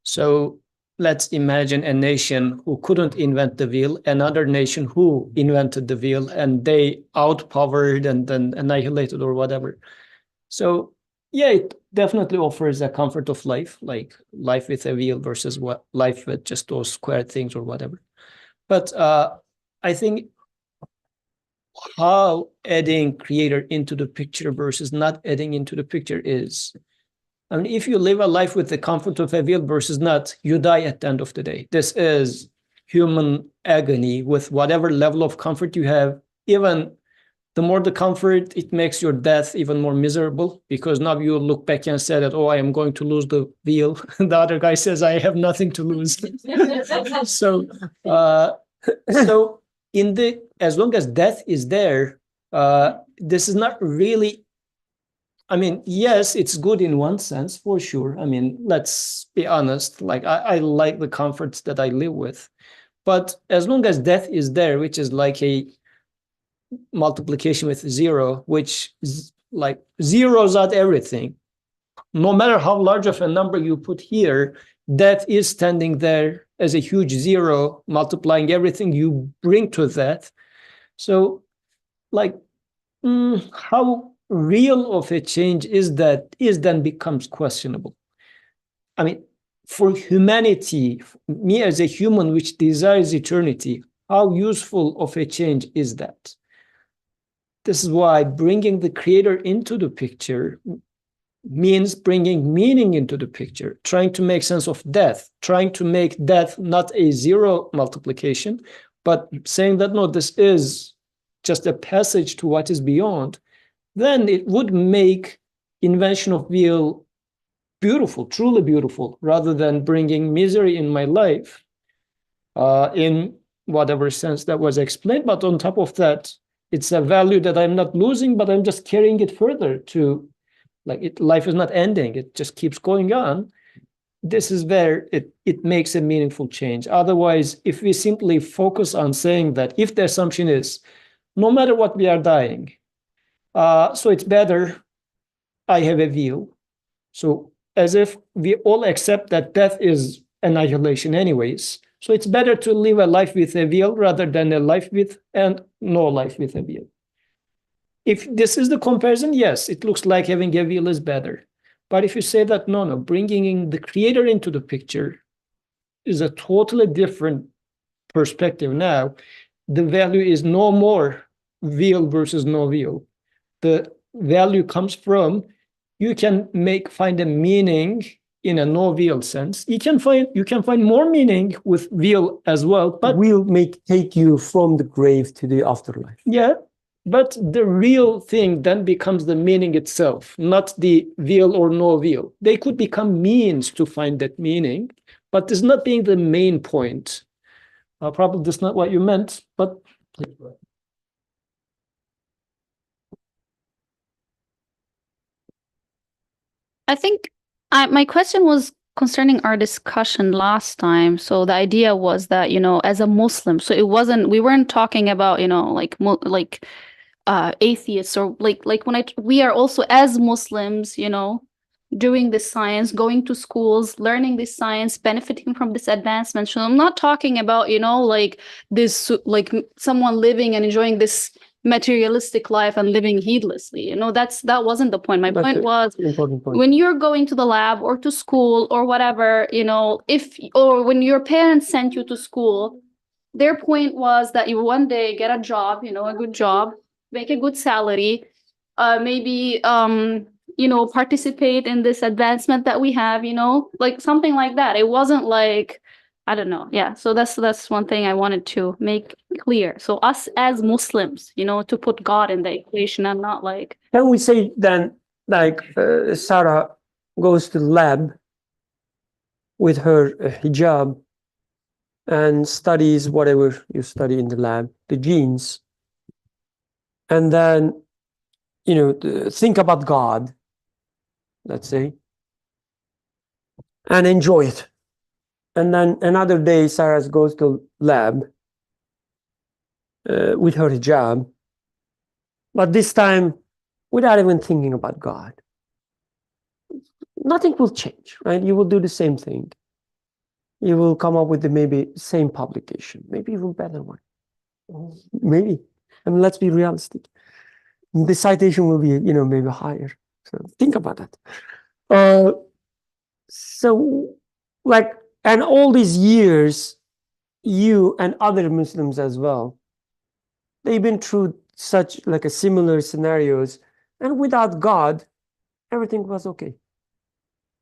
So let's imagine a nation who couldn't invent the wheel, another nation who invented the wheel, and they outpowered and then annihilated or whatever. So yeah, it definitely offers a comfort of life, like life with a wheel versus what life with just those square things or whatever. But I think how adding creator into the picture versus not adding into the picture is, I mean, if you live a life with the comfort of a wheel versus not, you die at the end of the day. This is human agony with whatever level of comfort you have. Even the more the comfort, it makes your death even more miserable, because now you look back and say that, oh, I am going to lose the wheel. The other guy says, I have nothing to lose. So as long as death is there, this is not really I mean, yes, it's good in one sense, for sure. I mean, let's be honest, like I like the comforts that I live with. But as long as death is there, which is like a multiplication with zero, which is like zeros out everything. No matter how large of a number you put here, death is standing there as a huge zero, multiplying everything you bring to that. So, like, how real of a change is that is then becomes questionable. I mean, for humanity, me as a human which desires eternity, how useful of a change is that? This is why bringing the creator into the picture means bringing meaning into the picture, trying to make sense of death, trying to make death not a zero multiplication, but saying that, no, this is just a passage to what is beyond. Then it would make invention of wheel beautiful, truly beautiful, rather than bringing misery in my life in whatever sense that was explained. But on top of that, it's a value that I'm not losing, but I'm just carrying it further to, like, life is not ending. It just keeps going on. This is where it makes a meaningful change. Otherwise, if we simply focus on saying that, if the assumption is, no matter what, we are dying, so it's better I have a view. So as if we all accept that death is annihilation anyways. So it's better to live a life with a will rather than a life with and no life with a will. If this is the comparison, yes, it looks like having a will is better. But if you say that, no, bringing in the creator into the picture is a totally different perspective. Now, the value is no more will versus no will. The value comes from, you can find a meaning in a no will sense. You can find more meaning with will as well, but will take you from the grave to the afterlife. Yeah, but the real thing then becomes the meaning itself, not the will or no will. They could become means to find that meaning, but this not being the main point. Probably that's not what you meant, but please go ahead. I think my question was concerning our discussion last time. So the idea was that, as a Muslim, so we weren't talking about, like atheists or like we are also as Muslims, doing this science, going to schools, learning this science, benefiting from this advancement. So I'm not talking about, like this, like someone living and enjoying this materialistic life and living heedlessly. That wasn't the point. My point was, when you're going to the lab or to school or whatever, or when your parents sent you to school, their point was that you one day get a job, a good job, make a good salary, maybe participate in this advancement that we have, like something like that. It wasn't like, I don't know. Yeah. So that's one thing I wanted to make clear. So us as Muslims, to put God in the equation and not like. Can we say then, like Sarah goes to the lab with her hijab and studies whatever you study in the lab, the genes, and then, think about God, let's say, and enjoy it. And then another day, Sarah goes to lab with her hijab, but this time without even thinking about God. Nothing will change, right? You will do the same thing. You will come up with the maybe same publication, maybe even better one. Maybe. I mean, let's be realistic. The citation will be, maybe higher. So think about that. So, like, and all these years, you and other Muslims as well, they've been through such like a similar scenarios, and without God, everything was okay.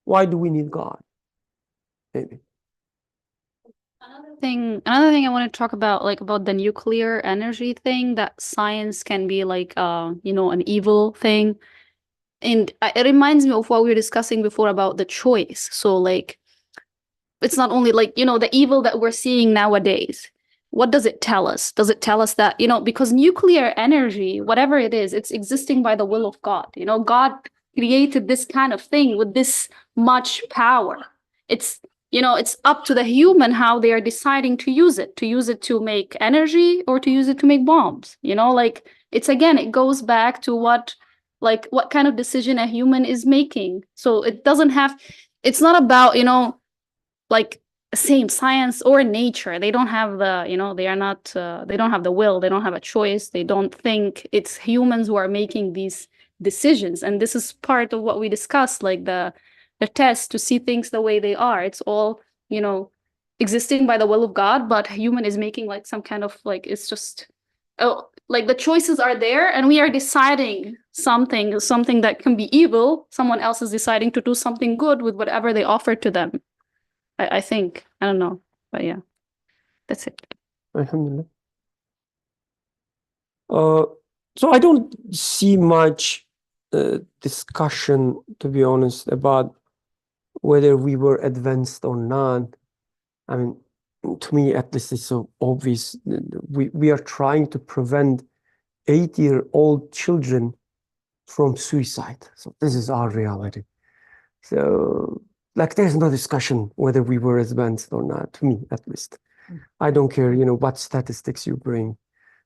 Why do we need God? Maybe. Another thing I want to talk about, like about the nuclear energy thing, that science can be like, an evil thing. And it reminds me of what we were discussing before about the choice. So like, it's not only like, the evil that we're seeing nowadays. What does it tell us? Does it tell us that, because nuclear energy, whatever it is, it's existing by the will of God. God created this kind of thing with this much power. It's, you know, it's up to the human how they are deciding to use it to make energy or to use it to make bombs. You know, like it's, again, it goes back to what kind of decision a human is making. So it doesn't have, it's not about, you know, like same science or nature. They don't have the, you know, they are not, they don't have the will, they don't have a choice. They don't think. It's humans who are making these decisions. And this is part of what we discussed, like the test to see things the way they are. It's all, you know, existing by the will of God, but human is making like some kind of like, it's just, oh, like the choices are there and we are deciding something that can be evil. Someone else is deciding to do something good with whatever they offer to them. I think, I don't know, but yeah, that's it. Alhamdulillah. So I don't see much discussion, to be honest, about whether we were advanced or not. I mean, to me, at least, it's so obvious. We are trying to prevent 8-year-old children from suicide. So this is our reality. So, like, there's no discussion whether we were advanced or not, to me, at least. I don't care, you know, what statistics you bring.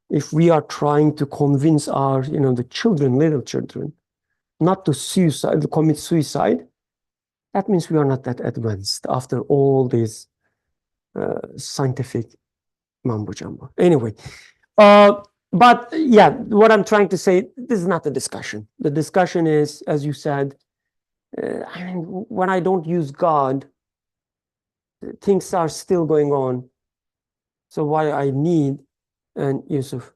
If we are trying to convince our, you know, the children, little children, not to commit suicide, that means we are not that advanced after all this scientific mumbo jumbo. Anyway, but yeah, what I'm trying to say, this is not a discussion. The discussion is, as you said, I mean, when I don't use God, things are still going on. So why I need, and Yusuf.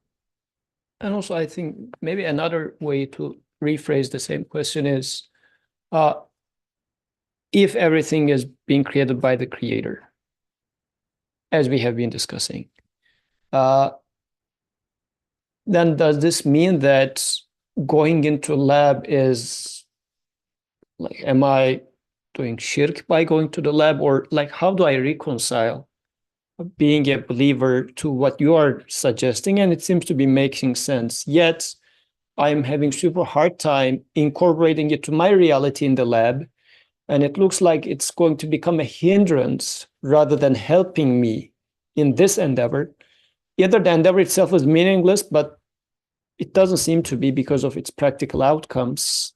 And also, I think maybe another way to rephrase the same question is, if everything is being created by the creator, as we have been discussing, then does this mean that going into lab is like, am I doing shirk by going to the lab, or like, how do I reconcile being a believer to what you are suggesting? And it seems to be making sense, yet I'm having super hard time incorporating it to my reality in the lab. And it looks like it's going to become a hindrance rather than helping me in this endeavor. Either the endeavor itself is meaningless, but it doesn't seem to be because of its practical outcomes.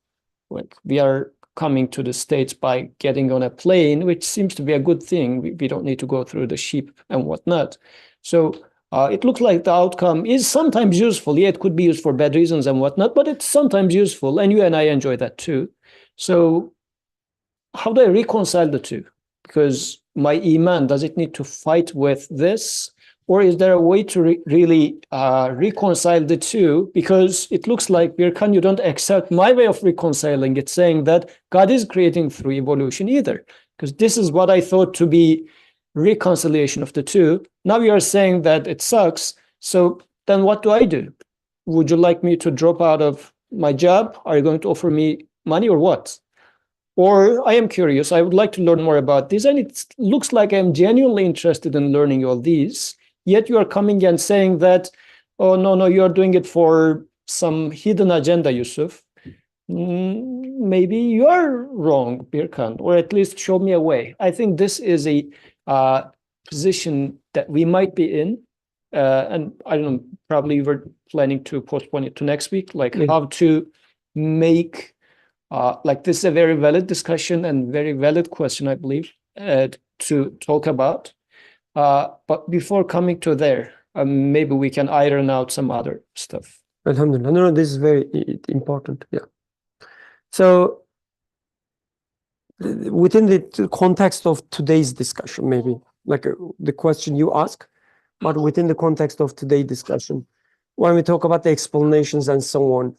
Like, we are coming to the States by getting on a plane, which seems to be a good thing. We don't need to go through the ship and whatnot. So it looks like the outcome is sometimes useful. Yeah, it could be used for bad reasons and whatnot, but it's sometimes useful. And you and I enjoy that too. So how do I reconcile the two? Because my iman, does it need to fight with this? Or is there a way to really reconcile the two? Because it looks like, Birkan, you don't accept my way of reconciling it, saying that God is creating through evolution either. Because this is what I thought to be reconciliation of the two. Now you are saying that it sucks. So then what do I do? Would you like me to drop out of my job? Are you going to offer me money or what? Or I am curious, I would like to learn more about this. And it looks like I'm genuinely interested in learning all these. Yet you are coming and saying that, oh, no, you are doing it for some hidden agenda, Yusuf. Maybe you are wrong, Birkan, or at least show me a way. I think this is a position that we might be in. And I don't know, probably we're planning to postpone it to next week, like how to make, like, this is a very valid discussion and very valid question, I believe, to talk about. But before coming to there, maybe we can iron out some other stuff. Alhamdulillah. No, this is very important. Yeah. So within the context of today's discussion, maybe like the question you ask, but within the context of today's discussion, when we talk about the explanations and so on.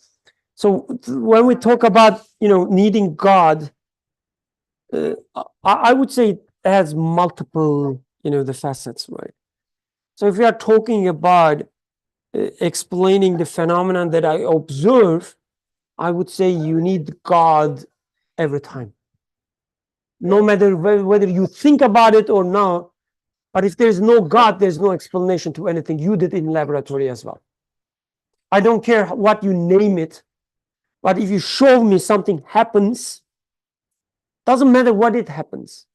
So when we talk about, you know, needing God, I would say it has multiple, you know, the facets, right? So if we are talking about explaining the phenomenon that I observe, I would say you need God every time. No matter whether you think about it or not, but if there's no God, there's no explanation to anything you did in laboratory as well. I don't care what you name it. But if you show me something happens, doesn't matter what it happens.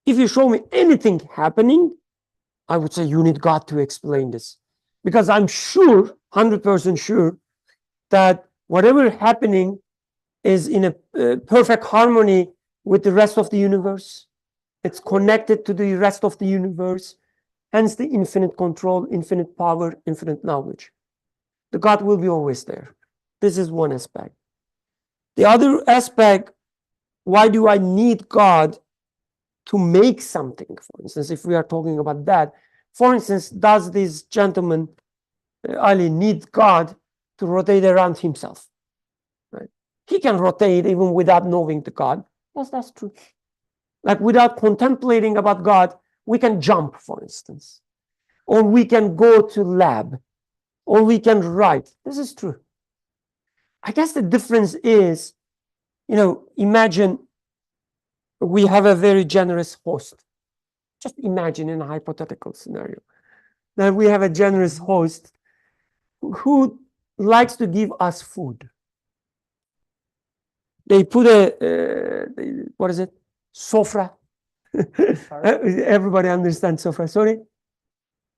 If you show me anything happening, I would say you need God to explain this. Because I'm sure, 100% sure, that whatever happening is in a perfect harmony with the rest of the universe. It's connected to the rest of the universe. Hence the infinite control, infinite power, infinite knowledge. The God will be always there. This is one aspect. The other aspect, why do I need God to make something? For instance, if we are talking about that, for instance, does this gentleman, Ali, need God to rotate around himself? Right? He can rotate even without knowing the God. Yes, that's true. Like without contemplating about God, we can jump, for instance, or we can go to lab, or we can write. This is true. I guess the difference is, imagine we have a very generous host. Just imagine in a hypothetical scenario that we have a generous host who likes to give us food. They put what is it? Sofra. Everybody understands sofra, sorry?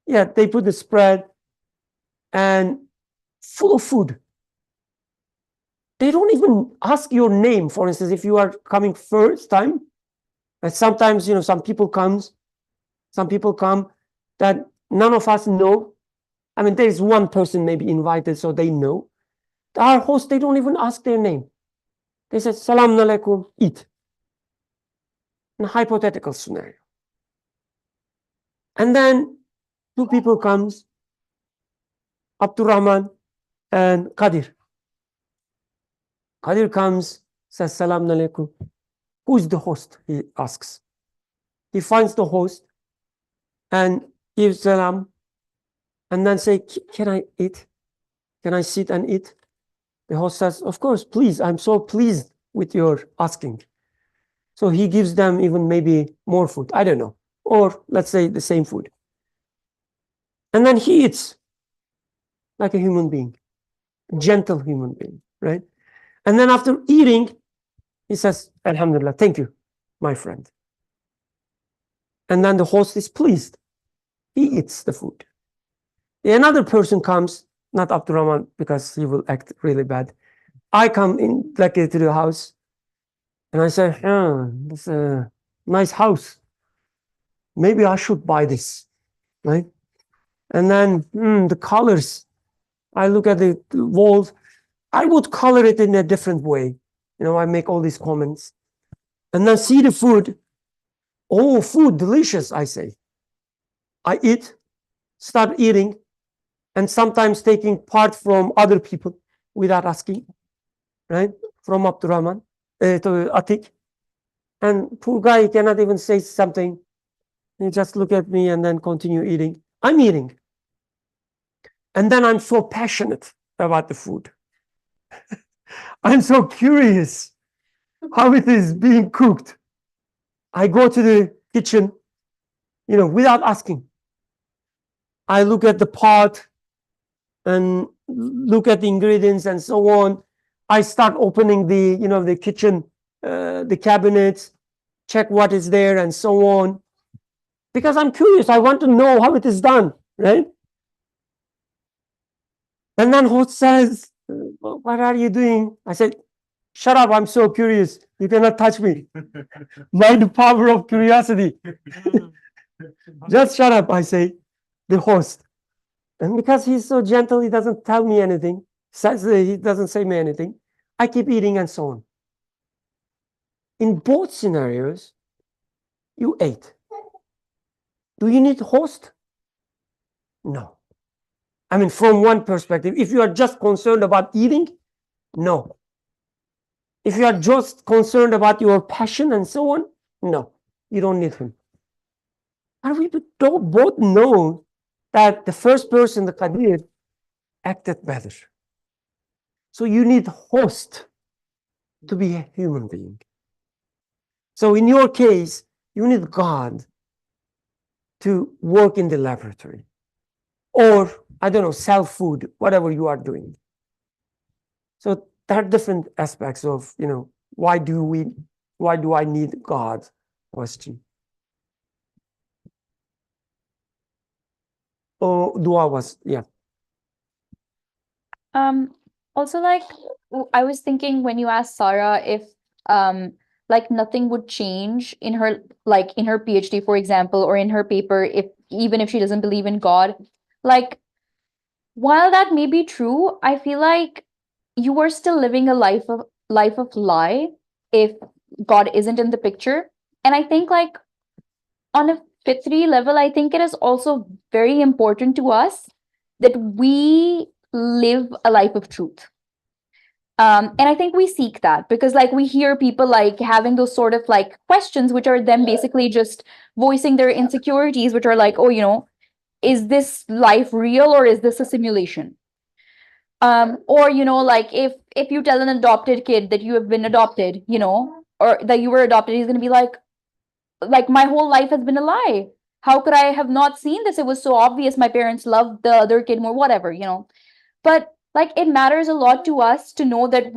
Yeah, they put the spread and full of food. They don't even ask your name, for instance, if you are coming first time. And sometimes, some people come that none of us know. I mean, there is one person maybe invited, so they know. Our host, they don't even ask their name. They say, Salam alaikum, eat. In a hypothetical scenario. And then two people comes, Abdurrahman and Qadir. Qadir comes, says, Salam alaikum. Who's the host? He asks. He finds the host and gives salam and then say, can I eat? Can I sit and eat? The host says, of course, please. I'm so pleased with your asking. So he gives them even maybe more food. I don't know. Or let's say the same food. And then he eats like a human being, a gentle human being, right? And then after eating, he says, Alhamdulillah, thank you, my friend. And then the host is pleased. He eats the food. Another person comes, not Abdurrahman, because he will act really bad. I come in to the house and I say, this is a nice house. Maybe I should buy this, right? And then the colors, I look at the walls. I would color it in a different way. I make all these comments. And then see the food. Oh, food, delicious, I say. I eat, start eating, and sometimes taking part from other people without asking, right? From Abdurrahman to Atik. And poor guy, he cannot even say something. He just look at me and then continue eating. I'm eating. And then I'm so passionate about the food. I'm so curious how it is being cooked. I go to the kitchen, without asking. I look at the pot and look at the ingredients and so on. I start opening the kitchen, the cabinets, check what is there and so on. Because I'm curious, I want to know how it is done, right? And then host says, what are you doing? I said, shut up, I'm so curious. You cannot touch me. By the power of curiosity. Just shut up, I say, the host. And because he's so gentle, he doesn't tell me anything. He doesn't say me anything. I keep eating and so on. In both scenarios, you ate. Do you need host? No. I mean, from one perspective, if you are just concerned about eating, no. If you are just concerned about your passion and so on, no, you don't need him. And we both know that the first person, the Qadir, acted better. So you need host to be a human being. So in your case, you need God to work in the laboratory. Or, I don't know, sell food, whatever you are doing. So there are different aspects of, why do I need God question. Oh, dua was, yeah. Also, like, I was thinking when you asked Sarah if like nothing would change in her, like in her PhD, for example, or in her paper, if even if she doesn't believe in God, like while that may be true, I feel like you are still living a life of lie if God isn't in the picture. And I think like on a fitri level, I think it is also very important to us that we live a life of truth. And I think we seek that because like we hear people like having those sort of like questions, which are them basically just voicing their insecurities, which are like, oh, is this life real or is this a simulation? Or like if you tell an adopted kid that you have been adopted, or that you were adopted, he's gonna be like my whole life has been a lie. How could I have not seen this? It was so obvious my parents loved the other kid more, whatever. But like it matters a lot to us to know that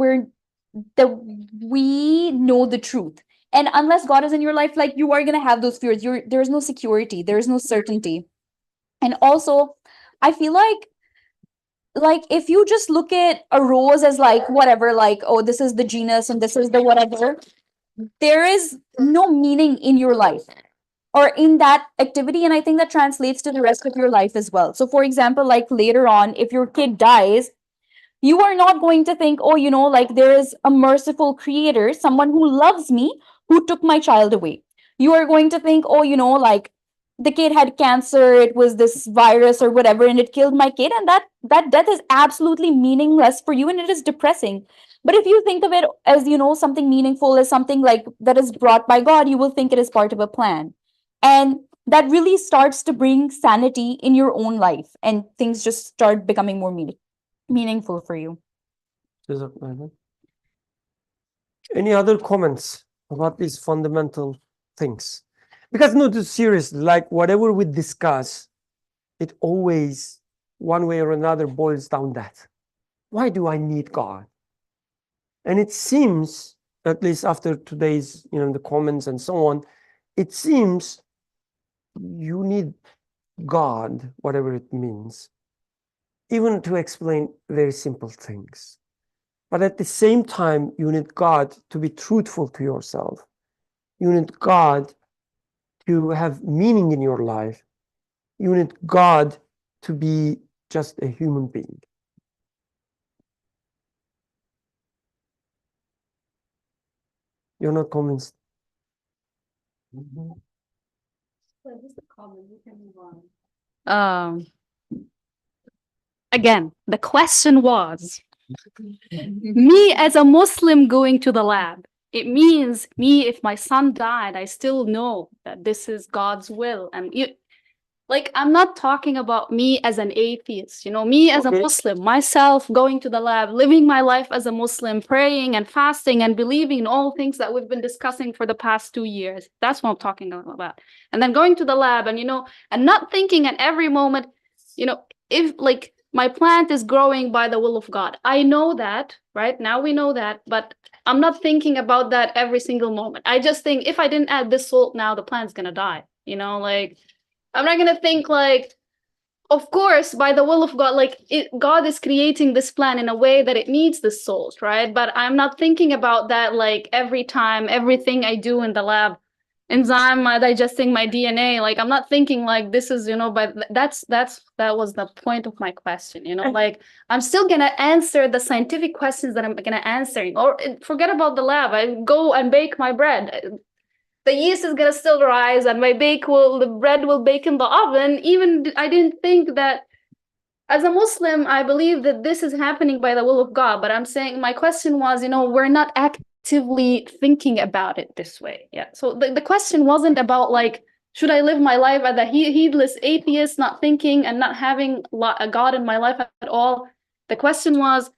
we know the truth. And unless God is in your life, like you are gonna have those fears. There's no security, there's no certainty. And also, I feel like if you just look at a rose as like whatever, like, oh, this is the genus and this is the whatever, there is no meaning in your life or in that activity. And I think that translates to the rest of your life as well. So for example, like later on, if your kid dies, you are not going to think, oh, like there is a merciful creator, someone who loves me, who took my child away. You are going to think, oh, like the kid had cancer, it was this virus or whatever, and it killed my kid. And that death is absolutely meaningless for you and it is depressing. But if you think of it as, something meaningful, as something like that is brought by God, you will think it is part of a plan. And that really starts to bring sanity in your own life and things just start becoming more meaningful for you. Any other comments about these fundamental things? Because no, to seriously, like whatever we discuss, it always, one way or another, boils down that. Why do I need God? And it seems, at least after today's, the comments and so on, it seems you need God, whatever it means, even to explain very simple things. But at the same time, you need God to be truthful to yourself. You need God to have meaning in your life. You need God to be just a human being. You're not convinced? Again, the question was, me as a Muslim going to the lab, it means me, if my son died, I still know that this is God's will. And I'm not talking about me as an atheist, me as a Muslim, myself going to the lab, living my life as a Muslim, praying and fasting and believing in all things that we've been discussing for the past 2 years. That's what I'm talking about. And then going to the lab and, and not thinking at every moment, if like my plant is growing by the will of God. I know that, right? Now we know that, but I'm not thinking about that every single moment. I just think if I didn't add this salt now, the plant's gonna die, I'm not gonna think of course, by the will of God, God is creating this plant in a way that it needs the salt, right? But I'm not thinking about that every time, everything I do in the lab, enzyme digesting my DNA. I'm not thinking this is, but that was the point of my question, I'm still gonna answer the scientific questions that I'm gonna answer, or forget about the lab. I go and bake my bread. The yeast is gonna still rise and the bread will bake in the oven. Even I didn't think that as a Muslim, I believe that this is happening by the will of God. But I'm saying my question was, we're not actively thinking about it this way. Yeah. So the question wasn't about should I live my life as a heedless atheist, not thinking and not having a God in my life at all? The question was,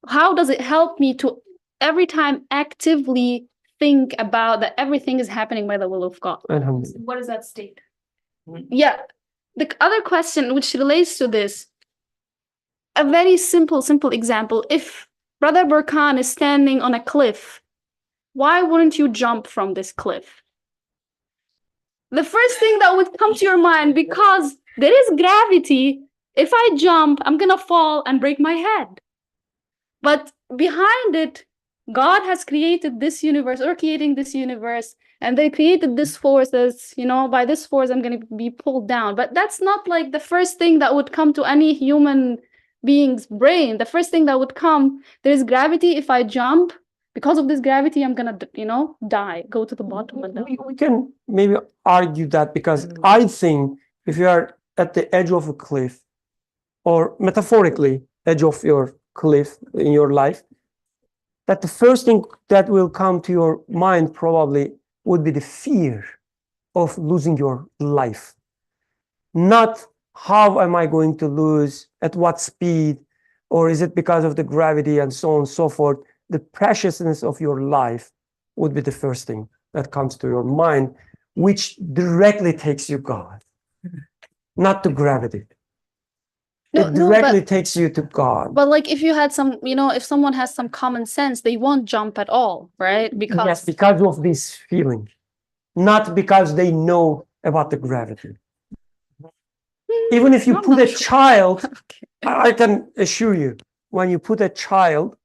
how does it help me to every time actively think about that everything is happening by the will of God? What does that state? Yeah. The other question which relates to this, a very simple example. If Brother Burkan is standing on a cliff. Why wouldn't you jump from this cliff? The first thing that would come to your mind, because there is gravity. If I jump, I'm gonna fall and break my head. But behind it, God has created this universe, or creating this universe, and they created this force as, by this force, I'm gonna be pulled down. But that's not like the first thing that would come to any human being's brain. The first thing that would come, there is gravity. If I jump, because of this gravity, I'm gonna, die, go to the bottom. And we can maybe argue that, because I think if you are at the edge of a cliff, or metaphorically edge of your cliff in your life, that the first thing that will come to your mind probably would be the fear of losing your life. Not how am I going to lose, at what speed, or is it because of the gravity and so on and so forth. The preciousness of your life would be the first thing that comes to your mind, which directly takes you God, not to gravity. It directly takes you to God. But like if you had some, if someone has some common sense, they won't jump at all, right? Yes, because of this feeling, not because they know about the gravity. Even if you put a child, I can assure you, when you put a child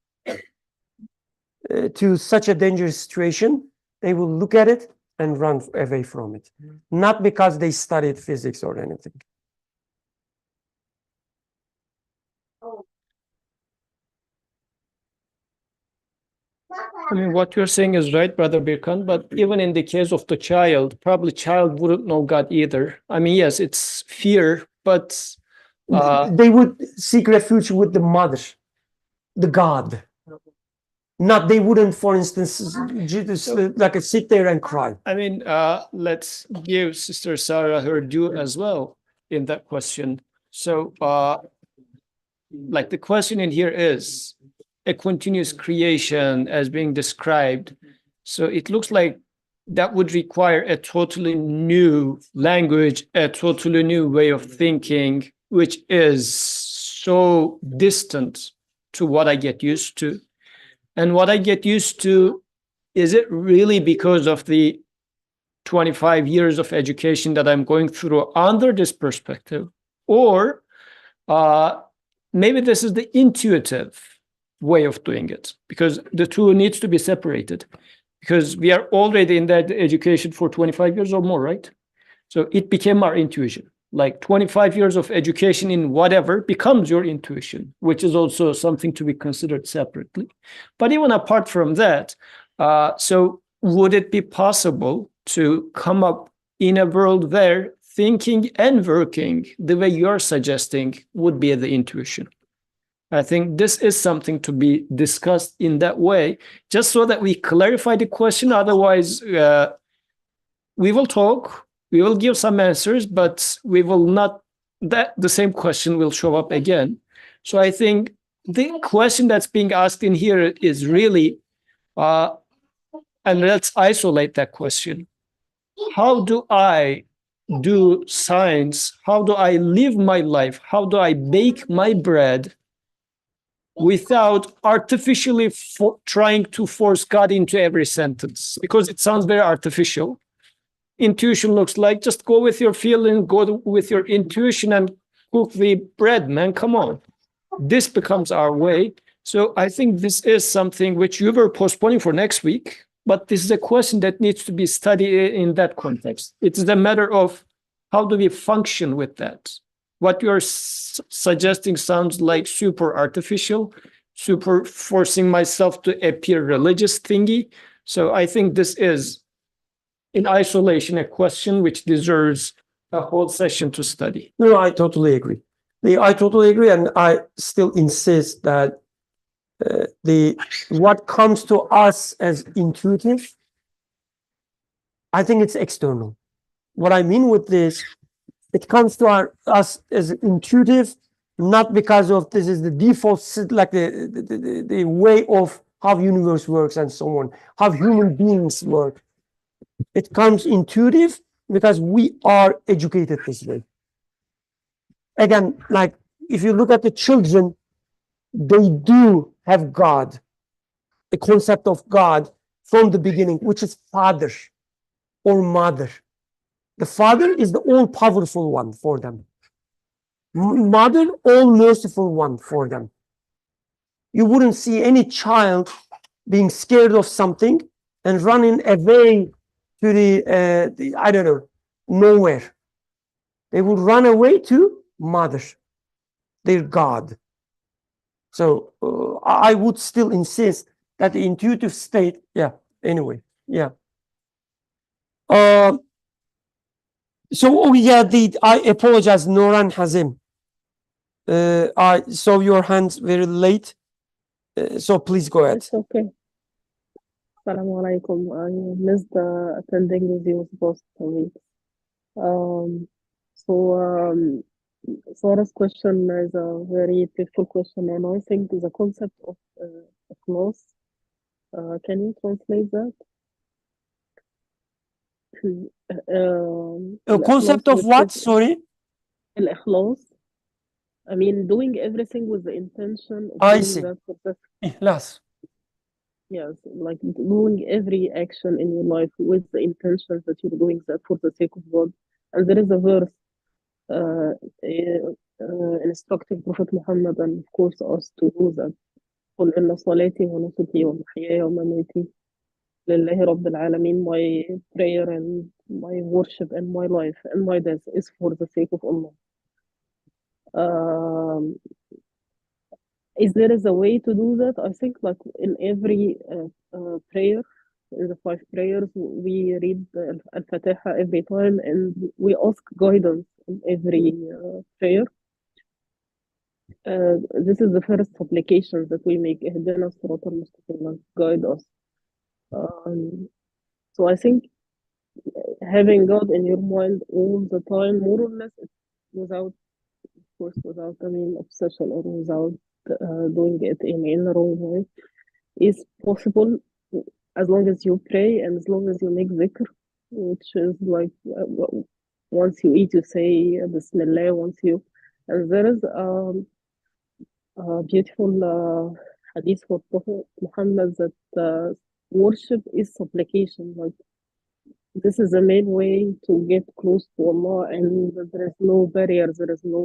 to such a dangerous situation, they will look at it and run away from it. Not because they studied physics or anything. I mean, what you're saying is right, Brother Birkan, but even in the case of the child, probably child wouldn't know God either. I mean, yes, it's fear, but they would seek refuge with the mother, the God. Not, they wouldn't, for instance, like sit there and cry. I mean, let's give Sister Sarah her due as well in that question. So, like the question in here is a continuous creation as being described. So it looks like that would require a totally new language, a totally new way of thinking, which is so distant to what I get used to. And what I get used to, is it really because of the 25 years of education that I'm going through under this perspective? Or maybe this is the intuitive way of doing it, because the two needs to be separated, because we are already in that education for 25 years or more, right? So it became our intuition. Like 25 years of education in whatever becomes your intuition, which is also something to be considered separately. But even apart from that, so would it be possible to come up in a world where thinking and working the way you're suggesting would be the intuition? I think this is something to be discussed in that way, just so that we clarify the question. Otherwise, we will talk, we will give some answers, but we will not, the same question will show up again. So I think the question that's being asked in here is really, and let's isolate that question. How do I do science? How do I live my life? How do I bake my bread without artificially trying to force God into every sentence? Because it sounds very artificial. Intuition looks like just go with your feeling, go with your intuition and cook the bread, man. Come on. This becomes our way. So I think this is something which you were postponing for next week, but this is a question that needs to be studied in that context. It is a matter of how do we function with that? What you're suggesting sounds like super artificial, super forcing myself to appear religious thingy. So I think this is, in isolation, a question which deserves a whole session to study. No, I totally agree. I totally agree, and I still insist that what comes to us as intuitive, I think it's external. What I mean with this, it comes to us as intuitive, not because of this is the default, like the way of how universe works and so on, how human beings work. It comes intuitive because we are educated this way. Again, like if you look at the children, they do have God, the concept of God from the beginning, which is father or mother. The father is the all powerful one for them. Mother, all merciful one for them. You wouldn't see any child being scared of something and running away to the I don't know, nowhere. They would run away to mother, their God. So I would still insist that the intuitive state, yeah, anyway, yeah. So, oh yeah, I apologize, Noran Hazim. I saw your hands very late, so please go ahead. It's okay. Assalamu alaikum. I missed attending with you both weeks. Sarah's question is a very beautiful question, and I think the concept of loss. Can you translate that? Concept of what? Sorry. Al-ikhlas. I mean, doing everything with the intention of I doing see. that for the Ihlas. yes, like doing every action in your life with the intention that you're doing that for the sake of God. And there is a verse instructing Prophet Muhammad and of course us to do that. قل إن صلاتي ونسكي ومحياي ومماتي لله رب العالمين. My prayer and my worship and my life and my death is for the sake of Allah. Is there a way to do that? I think like in every prayer, in the 5 prayers, we read Al-Fatiha every time and we ask guidance in every prayer. This is the first supplication that we make. اهدنا الصراط المستقيم, guide us. So I think having God in your mind all the time, more or less, without, of course, without obsession or without doing it in the wrong way, is possible as long as you pray and as long as you make dhikr, which is like once you eat, you say Bismillah. And there is a beautiful hadith for Prophet Muhammad that worship is supplication. Like this is the main way to get close to Allah, and there is no barriers. There is no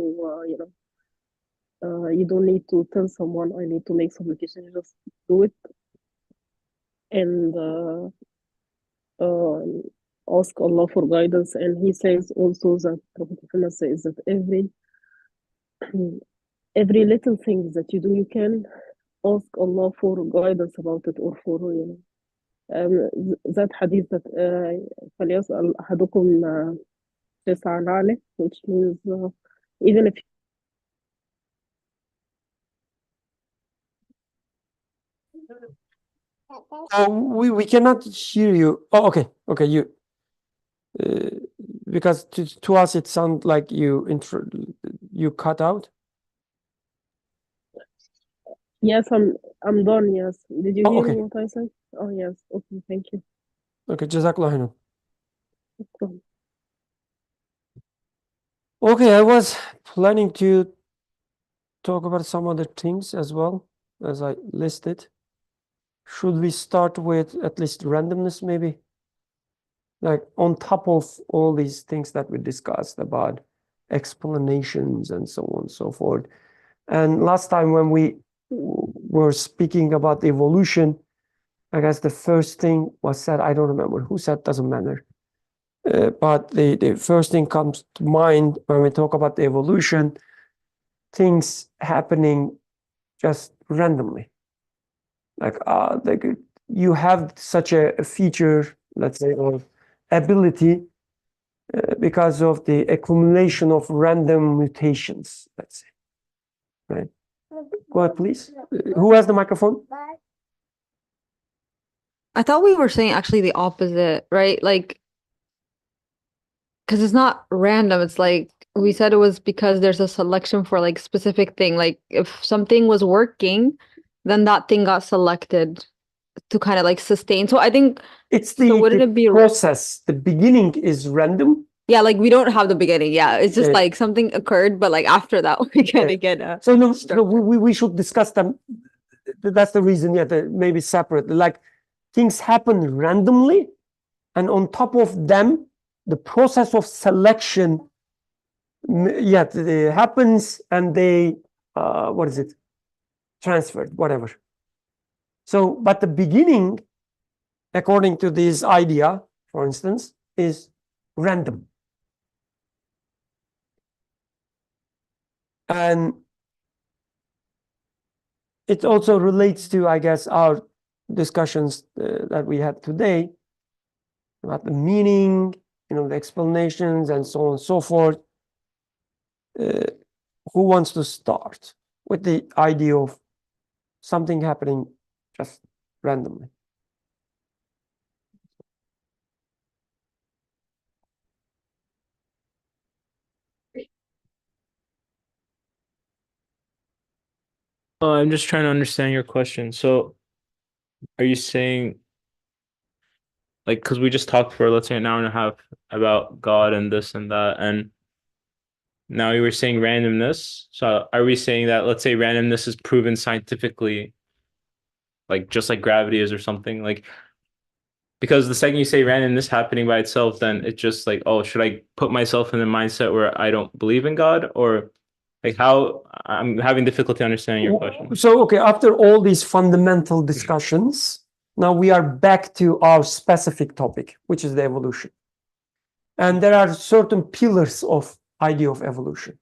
you don't need to tell someone I need to make supplication. You just do it and ask Allah for guidance. And he says also that Prophet Muhammad says that every little thing that you do, you can ask Allah for guidance about it or for that hadith that فليسأل أحدكم تسعى عليه, which means even if We cannot hear you. Oh, okay, you because to us it sounds like you cut out. Yes, I'm done. Yes, did you hear okay. what I said? Oh yes, okay, thank you. Okay, Jazakallah khairan. Okay, I was planning to talk about some other things as well as I listed. Should we start with at least randomness, maybe? Like on top of all these things that we discussed about explanations and so on and so forth. And last time when we were speaking about evolution, I guess the first thing was said, I don't remember who said, doesn't matter. But the first thing comes to mind when we talk about the evolution, things happening just randomly. Like you have such a feature, let's say, or ability because of the accumulation of random mutations, let's say. Right? Go ahead, please. Who has the microphone? I thought we were saying actually the opposite, right? Like, because it's not random. It's like we said it was because there's a selection for like specific thing. Like if something was working, then that thing got selected to kind of like sustain. So I think it's the process. The beginning is random. Yeah, like we don't have the beginning. Yeah, it's just like something occurred, but like after that we kind of get so no, we should discuss them that's the reason, yeah, that maybe separate. Like things happen randomly, and on top of them, the process of selection, yeah, it happens, and they, what is it? Transferred, whatever. So, but the beginning, according to this idea, for instance, is random. And it also relates to, I guess, our discussions that we had today about the meaning, the explanations, and so on and so forth. Who wants to start with the idea of something happening just randomly? I'm just trying to understand your question. So, are you saying, like, because we just talked for, let's say, an hour and a half about God and this and that, and now you were saying randomness. So, are we saying that, let's say, randomness is proven scientifically, like just like gravity is or something? Like, because the second you say randomness happening by itself, then it's just like, oh, should I put myself in the mindset where I don't believe in God, or like how? I'm having difficulty understanding your question. So, okay, after all these fundamental discussions, now we are back to our specific topic, which is the evolution. And there are certain pillars of idea of evolution,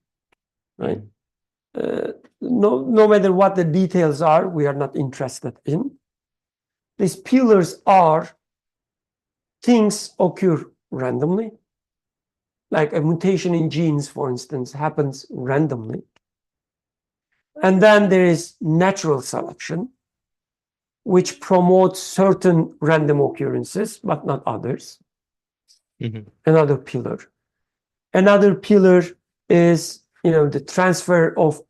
right? No matter what the details are, we are not interested in. These pillars are things occur randomly, like a mutation in genes, for instance, happens randomly. And then there is natural selection, which promotes certain random occurrences, but not others. Another pillar. Another pillar is, the transfer of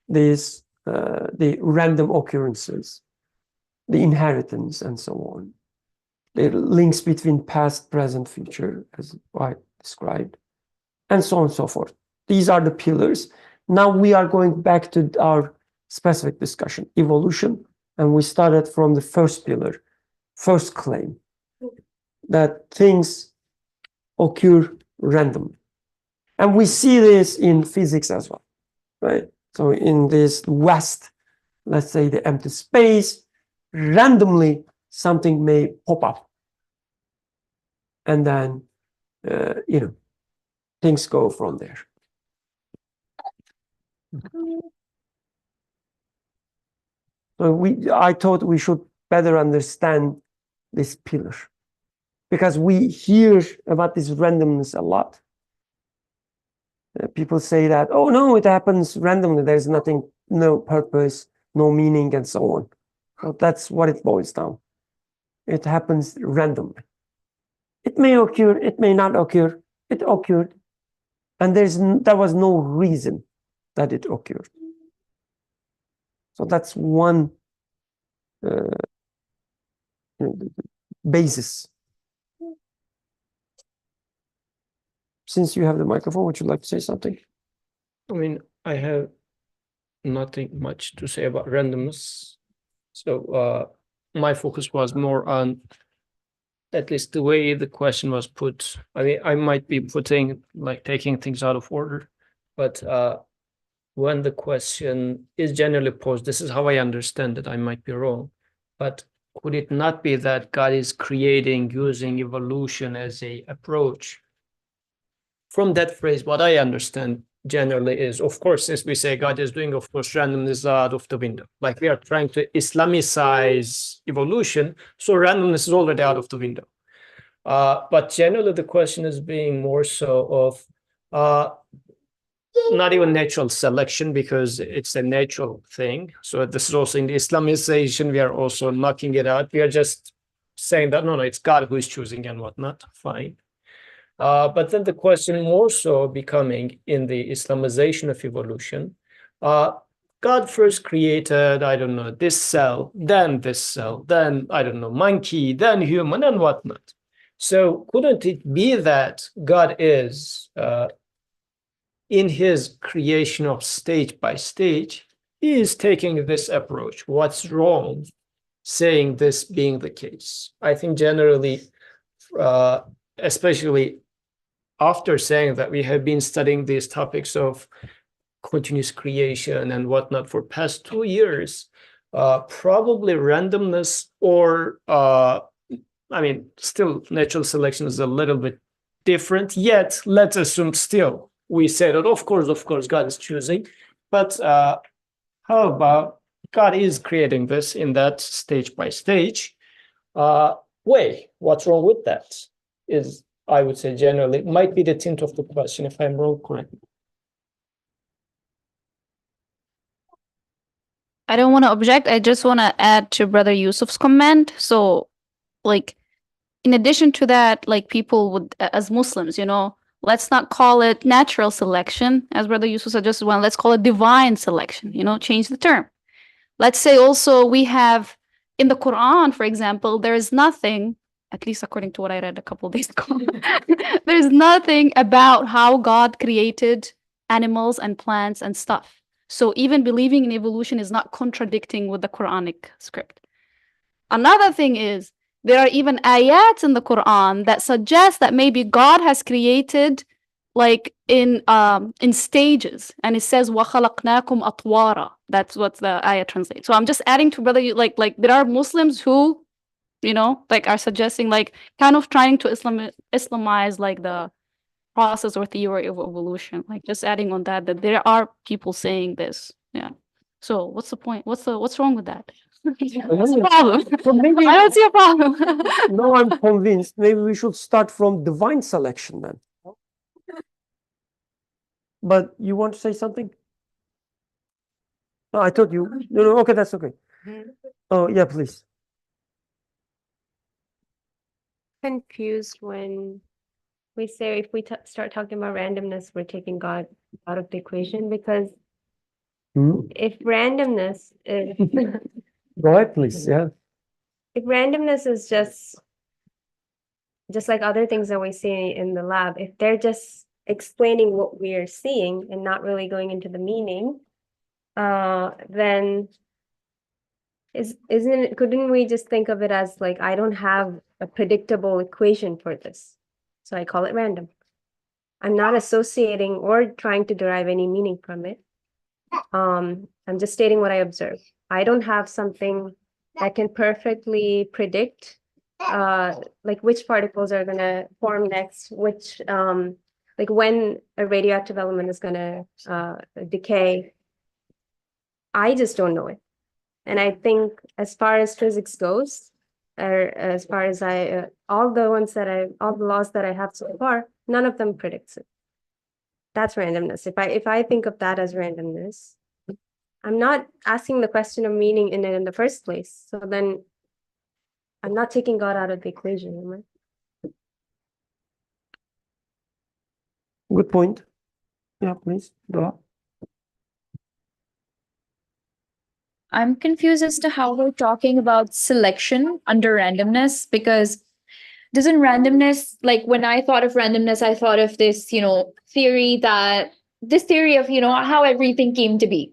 these, the random occurrences, the inheritance, and so on. The links between past, present, future, as I described, and so on and so forth. These are the pillars. Now we are going back to our specific discussion, evolution, and we started from the first pillar, first claim, that things occur randomly. And we see this in physics as well, right? So in this vast, let's say the empty space, randomly something may pop up. And then, things go from there. So I thought we should better understand this pillar, because we hear about this randomness a lot. People say that, oh no, it happens randomly. There's nothing, no purpose, no meaning, and so on. So that's what it boils down. It happens randomly. It may occur, it may not occur. It occurred, and there was no reason that it occurred. So that's one basis. Since you have the microphone, would you like to say something? I mean, I have nothing much to say about randomness. So my focus was more on, at least the way the question was put. I mean, I might be taking things out of order, but when the question is generally posed, this is how I understand it. I might be wrong, but could it not be that God is creating using evolution as a approach? From that phrase, what I understand generally is, of course, as we say, God is doing, of course, randomness out of the window. Like we are trying to Islamicize evolution, so randomness is already out of the window. But generally, the question is being more so of not even natural selection, because it's a natural thing. So this is also in the Islamization, we are also knocking it out. We are just saying that, no, it's God who is choosing and whatnot. Fine. But then the question more so becoming in the Islamization of evolution, God first created, I don't know, this cell, then, I don't know, monkey, then human, and whatnot. So couldn't it be that God is, in his creation of stage by stage, he is taking this approach. What's wrong saying this being the case? I think generally, especially after saying that we have been studying these topics of continuous creation and whatnot for past 2 years, probably randomness or I mean, still natural selection is a little bit different, yet let's assume still we say that of course God is choosing, but how about God is creating this in that stage by stage way? What's wrong with that? Is, I would say, generally might be the tint of the question. If I'm wrong, correct me. I don't want to object. I just want to add to Brother Yusuf's comment. So, like, in addition to that, like people would, as Muslims, let's not call it natural selection, as Brother Yusuf suggested. Well, let's call it divine selection. Change the term. Let's say also we have in the Quran, for example, there is nothing, at least according to what I read a couple of days ago, there's nothing about how God created animals and plants and stuff. So even believing in evolution is not contradicting with the Quranic script. Another thing is, there are even ayats in the Quran that suggest that maybe God has created like in stages, and it says وَخَلَقْنَاكُمْ أَطْوَارًا. That's what the ayat translates. So I'm just adding to brother, like there are Muslims who, like are suggesting, like kind of trying to Islamize like the process or theory of evolution. Like just adding on that there are people saying this. Yeah. So what's the point? What's wrong with that? What's the problem? Well, maybe, I don't see a problem. no, I'm convinced. Maybe we should start from divine selection then. But you want to say something? No, I thought you. No, okay, that's okay. Oh, yeah, please. Confused when we say if we start talking about randomness, we're taking God out of the equation, because if randomness is Go ahead, please. Yeah. if randomness is just like other things that we see in the lab, if they're just explaining what we are seeing and not really going into the meaning, then couldn't we just think of it as like, I don't have a predictable equation for this, so I call it random. I'm not associating or trying to derive any meaning from it. I'm just stating what I observe. I don't have something that can perfectly predict like which particles are going to form next, which like when a radioactive element is going to decay. I just don't know it. And I think as far as physics goes, or as far as all the laws that I have so far, none of them predicts it. That's randomness. If I think of that as randomness, I'm not asking the question of meaning in it in the first place. So then I'm not taking God out of the equation, am I? Good point. Yeah, please. Go on. I'm confused as to how we're talking about selection under randomness, because doesn't randomness, like when I thought of randomness, I thought of this, theory of, how everything came to be.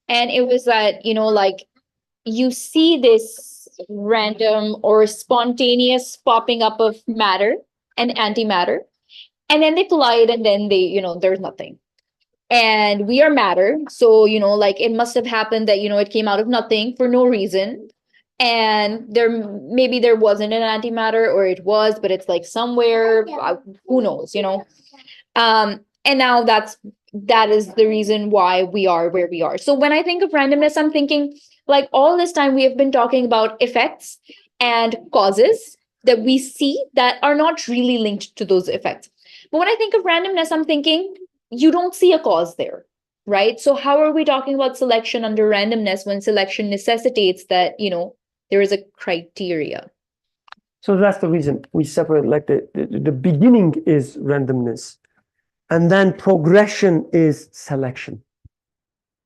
And it was that, like you see this random or spontaneous popping up of matter and antimatter, and then they collide, and then there's nothing. And we are matter. So, like it must have happened that, it came out of nothing for no reason. And maybe there wasn't an antimatter, or it was, but it's like somewhere, who knows, and now that is the reason why we are where we are. So when I think of randomness, I'm thinking like all this time we have been talking about effects and causes that we see that are not really linked to those effects. But when I think of randomness, I'm thinking you don't see a cause there, right? So how are we talking about selection under randomness when selection necessitates that, there is a criteria? So that's the reason we separate, like the beginning is randomness, and then progression is selection.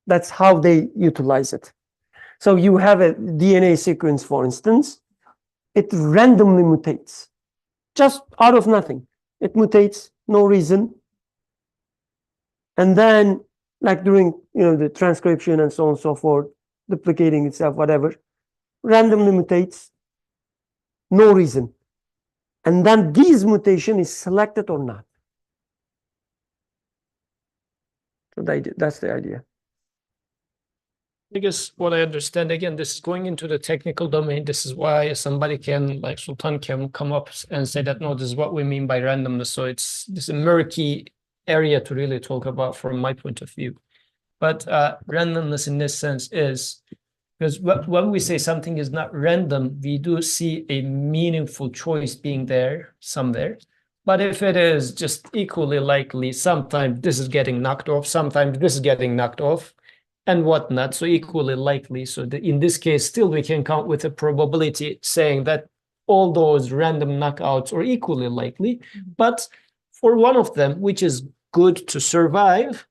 That's how they utilize it. So you have a DNA sequence, for instance, it randomly mutates, just out of nothing. It mutates, no reason. And then like during, the transcription and so on and so forth, duplicating itself, whatever, randomly mutates, no reason. And then this mutation is selected or not. So that's the idea. I guess what I understand, again, this is going into the technical domain. This is why somebody can, like Sultan, can come up and say that, no, this is what we mean by randomness. So this is a murky area to really talk about from my point of view. But randomness in this sense is, because when we say something is not random, we do see a meaningful choice being there somewhere. But if it is just equally likely, sometimes this is getting knocked off, sometimes this is getting knocked off, and whatnot, so equally likely. So in this case, still we can count with a probability saying that all those random knockouts are equally likely. But for one of them, which is good to survive,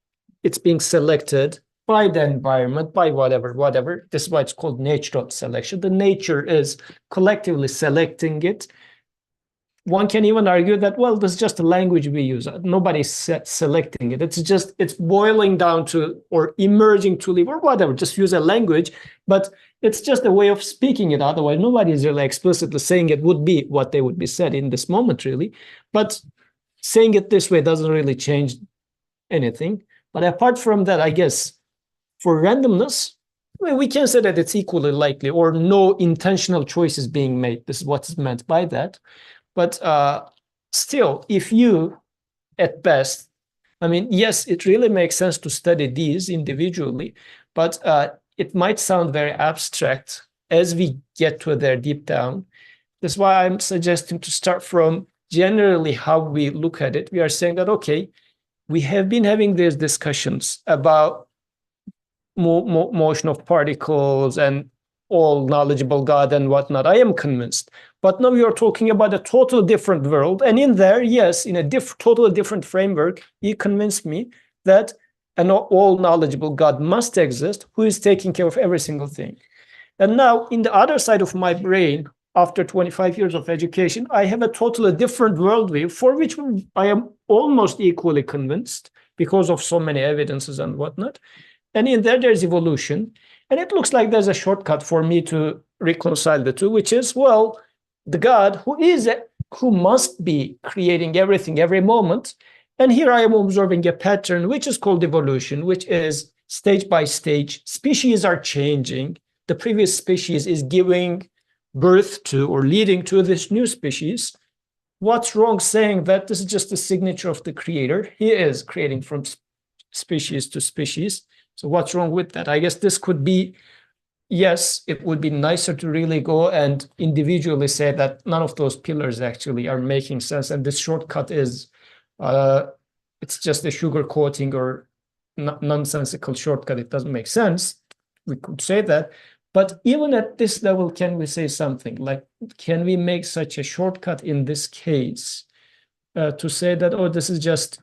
it's being selected by the environment, by whatever. This is why it's called natural selection. The nature is collectively selecting it. One can even argue that, well, this is just a language we use. Nobody's selecting it. It's boiling down to, or emerging to live, or whatever. Just use a language, but it's just a way of speaking it. Otherwise, nobody is really explicitly saying it would be what they would be said in this moment, really. But saying it this way doesn't really change anything. But apart from that, I guess for randomness, we can say that it's equally likely, or no intentional choices being made. This is what's meant by that. But still, if you, at best, I mean, yes, it really makes sense to study these individually, but it might sound very abstract as we get to their deep down. That's why I'm suggesting to start from generally how we look at it. We are saying that, okay, we have been having these discussions about motion of particles and all knowledgeable God and whatnot. I am convinced. But now we are talking about a totally different world. And in there, yes, in a totally different framework, you convinced me that an all knowledgeable God must exist, who is taking care of every single thing. And now in the other side of my brain, after 25 years of education, I have a totally different worldview for which I am almost equally convinced because of so many evidences and whatnot. And in there, there's evolution. And it looks like there's a shortcut for me to reconcile the two, which is, well, the God who must be creating everything every moment. And here I am observing a pattern, which is called evolution, which is stage by stage. Species are changing. The previous species is giving birth to or leading to this new species. What's wrong saying that this is just a signature of the creator? He is creating from species to species. So what's wrong with that? I guess this could be, yes, it would be nicer to really go and individually say that none of those pillars actually are making sense. And this shortcut is, it's just a sugar coating or nonsensical shortcut. It doesn't make sense. We could say that. But even at this level, can we say something like, can we make such a shortcut in this case to say that, oh, this is just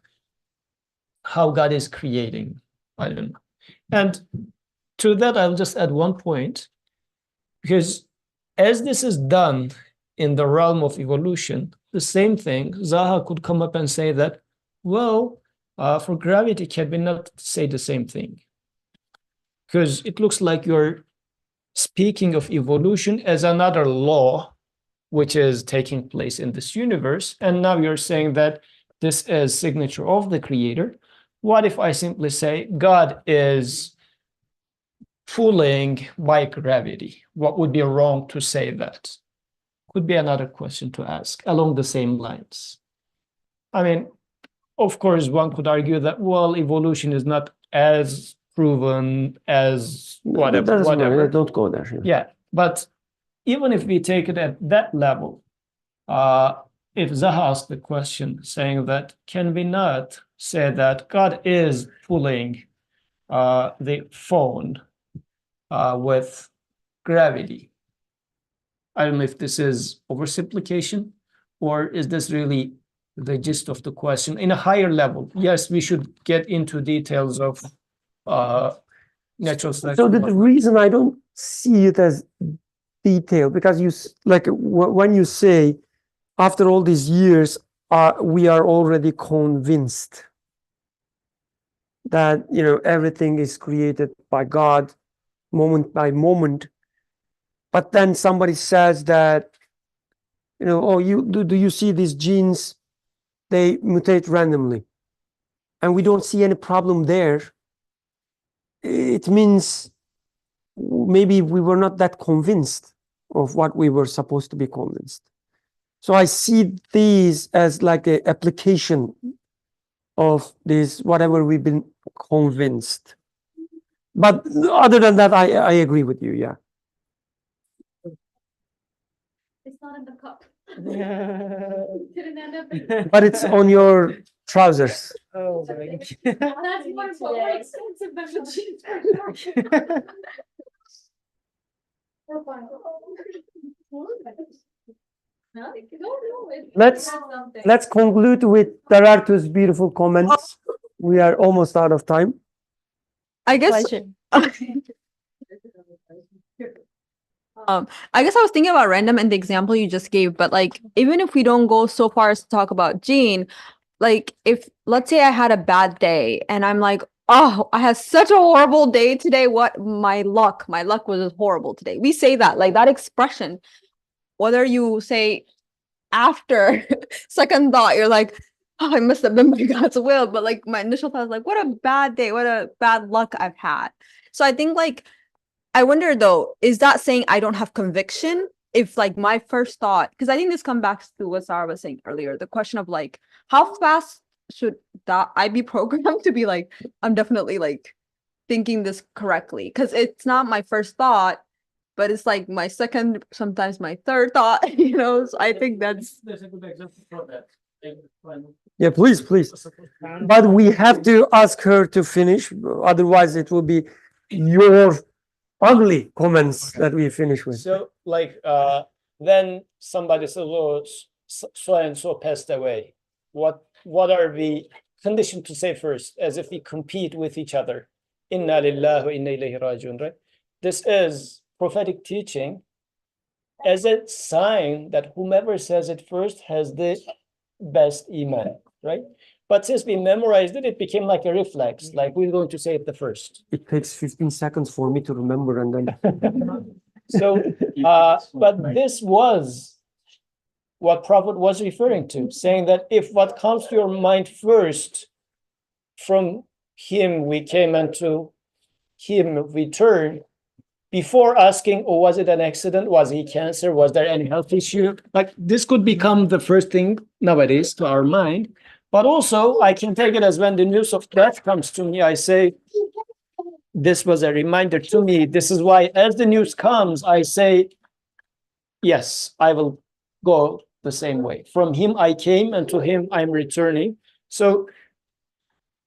how God is creating? I don't know. And to that, I'll just add one point, because as this is done in the realm of evolution, the same thing, Zaha could come up and say that, well, for gravity, can we not say the same thing? Because it looks like you're speaking of evolution as another law which is taking place in this universe, and now you're saying that this is signature of the creator. What if I simply say God is pulling by gravity? What would be wrong to say that? Could be another question to ask along the same lines. I mean, of course, one could argue that, well, evolution is not as proven as whatever. Don't go there. Yeah, but even if we take it at that level, if Zaha asked the question saying that, can we not say that God is pulling the phone with gravity? I don't know if this is oversimplification, or is this really the gist of the question in a higher level? Yes, we should get into details of natural selection. So the reason I don't see it as detail, because you like when you say after all these years we are already convinced, that, everything is created by God moment by moment. But then somebody says that, oh, do you see these genes? They mutate randomly. And we don't see any problem there. It means maybe we were not that convinced of what we were supposed to be convinced. So I see these as like an application of this, whatever we've been convinced. But other than that, I agree with you, yeah. It's not in the cup. But it's on your trousers. Oh my That's more expensive than the jeans. Let's conclude with Darartu's beautiful comments. We are almost out of time. I guess I guess I was thinking about random and the example you just gave, but like even if we don't go so far as to talk about Gene, like if let's say I had a bad day and I'm like, oh, I had such a horrible day today. What my luck was horrible today. We say that, like that expression, whether you say after second thought, you're like, oh, I must have been by God's will. But like my initial thought was like, what a bad day, what a bad luck I've had. So I think like I wonder though, is that saying I don't have conviction? If like my first thought, because I think this comes back to what Sarah was saying earlier, the question of like, how fast should that I be programmed to be like, I'm definitely like thinking this correctly? Because it's not my first thought, but it's like my second, sometimes my third thought, so I think that's There's a good example for that. Yeah, please. But we have to ask her to finish, otherwise it will be your ugly comments that we finish with. So like then somebody says, oh, so and so passed away. What are we conditioned to say first, as if we compete with each other? Inna lillahi wa inna ilayhi rajiun, right? This is prophetic teaching as a sign that whomever says it first has the best iman, right? But since we memorized it, it became like a reflex, like we're going to say it the first. It takes 15 seconds for me to remember and then. So, but this was what Prophet was referring to, saying that if what comes to your mind first, from him we came and to him we turn, before asking, oh, was it an accident? Was he cancer? Was there any health issue? Like this could become the first thing nowadays to our mind. But also I can take it as when the news of death comes to me, I say, this was a reminder to me. This is why as the news comes, I say, yes, I will go the same way. From him I came and to him I'm returning. So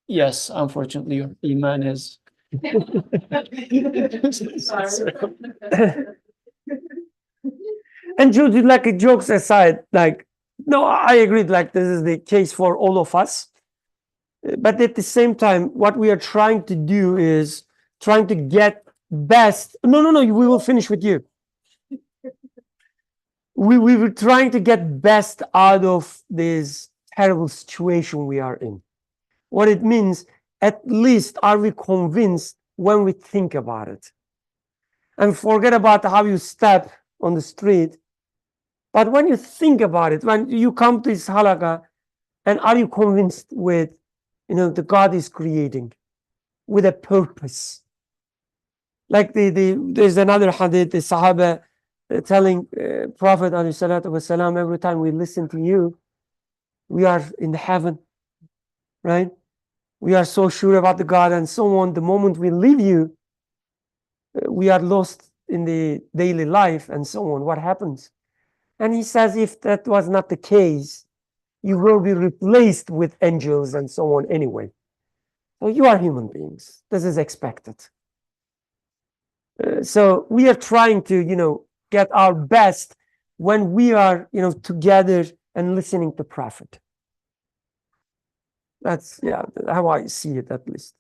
yes, unfortunately, your iman is And Jude, like jokes aside, like, no, I agree, like this is the case for all of us. But at the same time, what we are trying to do is trying to get best. No, we will finish with you. We were trying to get best out of this terrible situation we are in. What it means, at least are we convinced when we think about it? And forget about how you step on the street. But when you think about it, when you come to this halakha, and are you convinced with, the God is creating with a purpose? Like there's another hadith, the Sahaba telling Prophet ﷺ, every time we listen to you, we are in the heaven, right? We are so sure about the God and so on. The moment we leave you, we are lost in the daily life and so on. What happens? And he says, if that was not the case, you will be replaced with angels and so on anyway. So you are human beings. This is expected. So we are trying to, get our best when we are, together and listening to Prophet. That's, how I see it at least.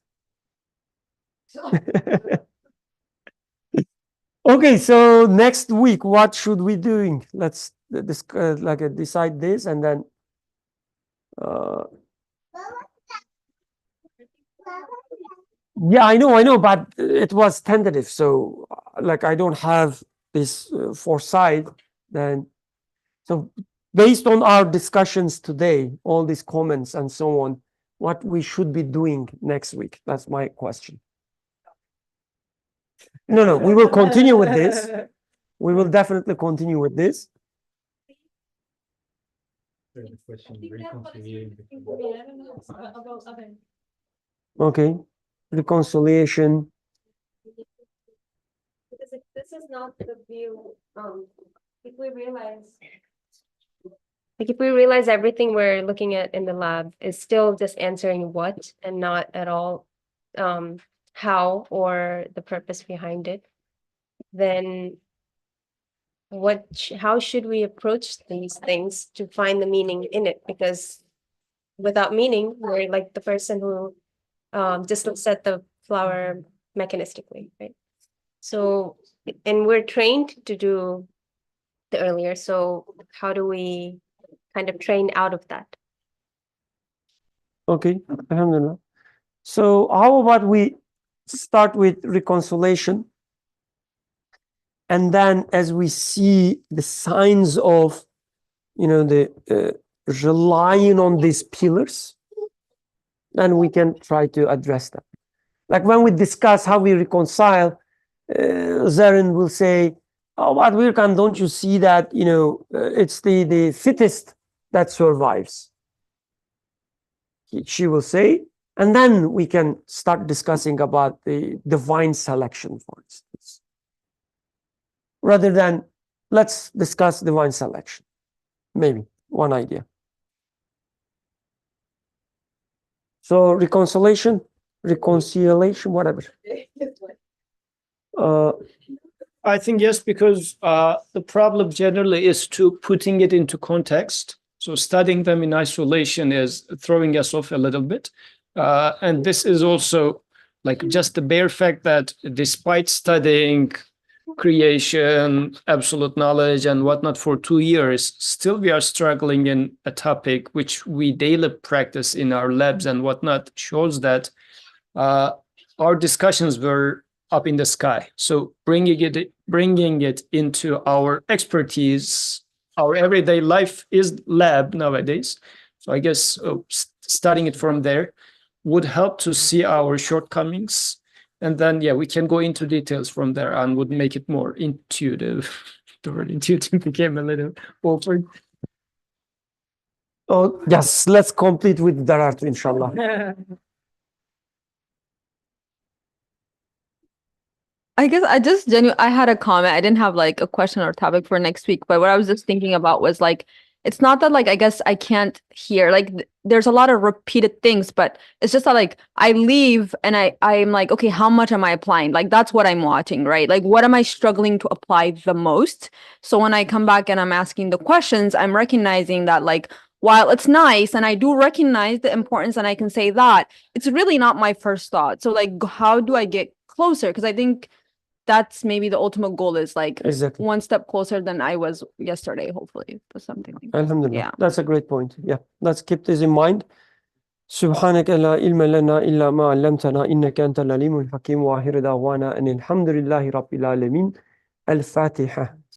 Okay, so next week, what should we doing? Let's decide this and then Yeah, I know, but it was tentative. So, like, I don't have this foresight. Then, so based on our discussions today, all these comments and so on, what we should be doing next week? That's my question. No, we will continue with this. We will definitely continue with this. Okay, reconciliation. Because if this is not the view, if we realize. Like if we realize everything we're looking at in the lab is still just answering what and not at all how or the purpose behind it, then how should we approach these things to find the meaning in it? Because without meaning, we're like the person who just looks at the flower mechanistically, right? So, and we're trained to do the earlier, so how do we kind of train out of that? Okay, alhamdulillah. So how about we start with reconciliation, and then as we see the signs of, the relying on these pillars, then we can try to address them. Like when we discuss how we reconcile, Zarin will say, "Oh, but Wirkan, don't you see that it's the fittest that survives?" She will say, and then we can start discussing about the divine selection, for instance, rather than let's discuss divine selection. Maybe one idea. So reconciliation, whatever. I think yes, because the problem generally is to putting it into context. So studying them in isolation is throwing us off a little bit. And this is also like just the bare fact that despite studying creation, absolute knowledge, and whatnot for 2 years, still we are struggling in a topic which we daily practice in our labs and whatnot, shows that our discussions were up in the sky. So bringing it into our expertise, our everyday life is lab nowadays. So I guess studying it from there would help to see our shortcomings. And then, yeah, we can go into details from there and would make it more intuitive. The word intuitive became a little awkward. Oh, yes, let's complete with Darat, inshallah. I guess I had a comment. I didn't have like a question or topic for next week, but what I was just thinking about was like, it's not that like I guess I can't hear, like there's a lot of repeated things, but it's just that like I leave and I'm like, okay, how much am I applying? Like that's what I'm watching, right? Like what am I struggling to apply the most? So when I come back and I'm asking the questions, I'm recognizing that like while it's nice and I do recognize the importance and I can say that, it's really not my first thought. So like how do I get closer? Because I think that's maybe the ultimate goal is like Exactly. one step closer than I was yesterday, hopefully, or something like that. Alhamdulillah. Yeah. That's a great point. Yeah, let's keep this in mind. سبحانك لا علم لنا إلا ما علمتنا إنك أنت العليم الحكيم وآخر دعوانا أن الحمد لله رب العالمين. الفاتحة.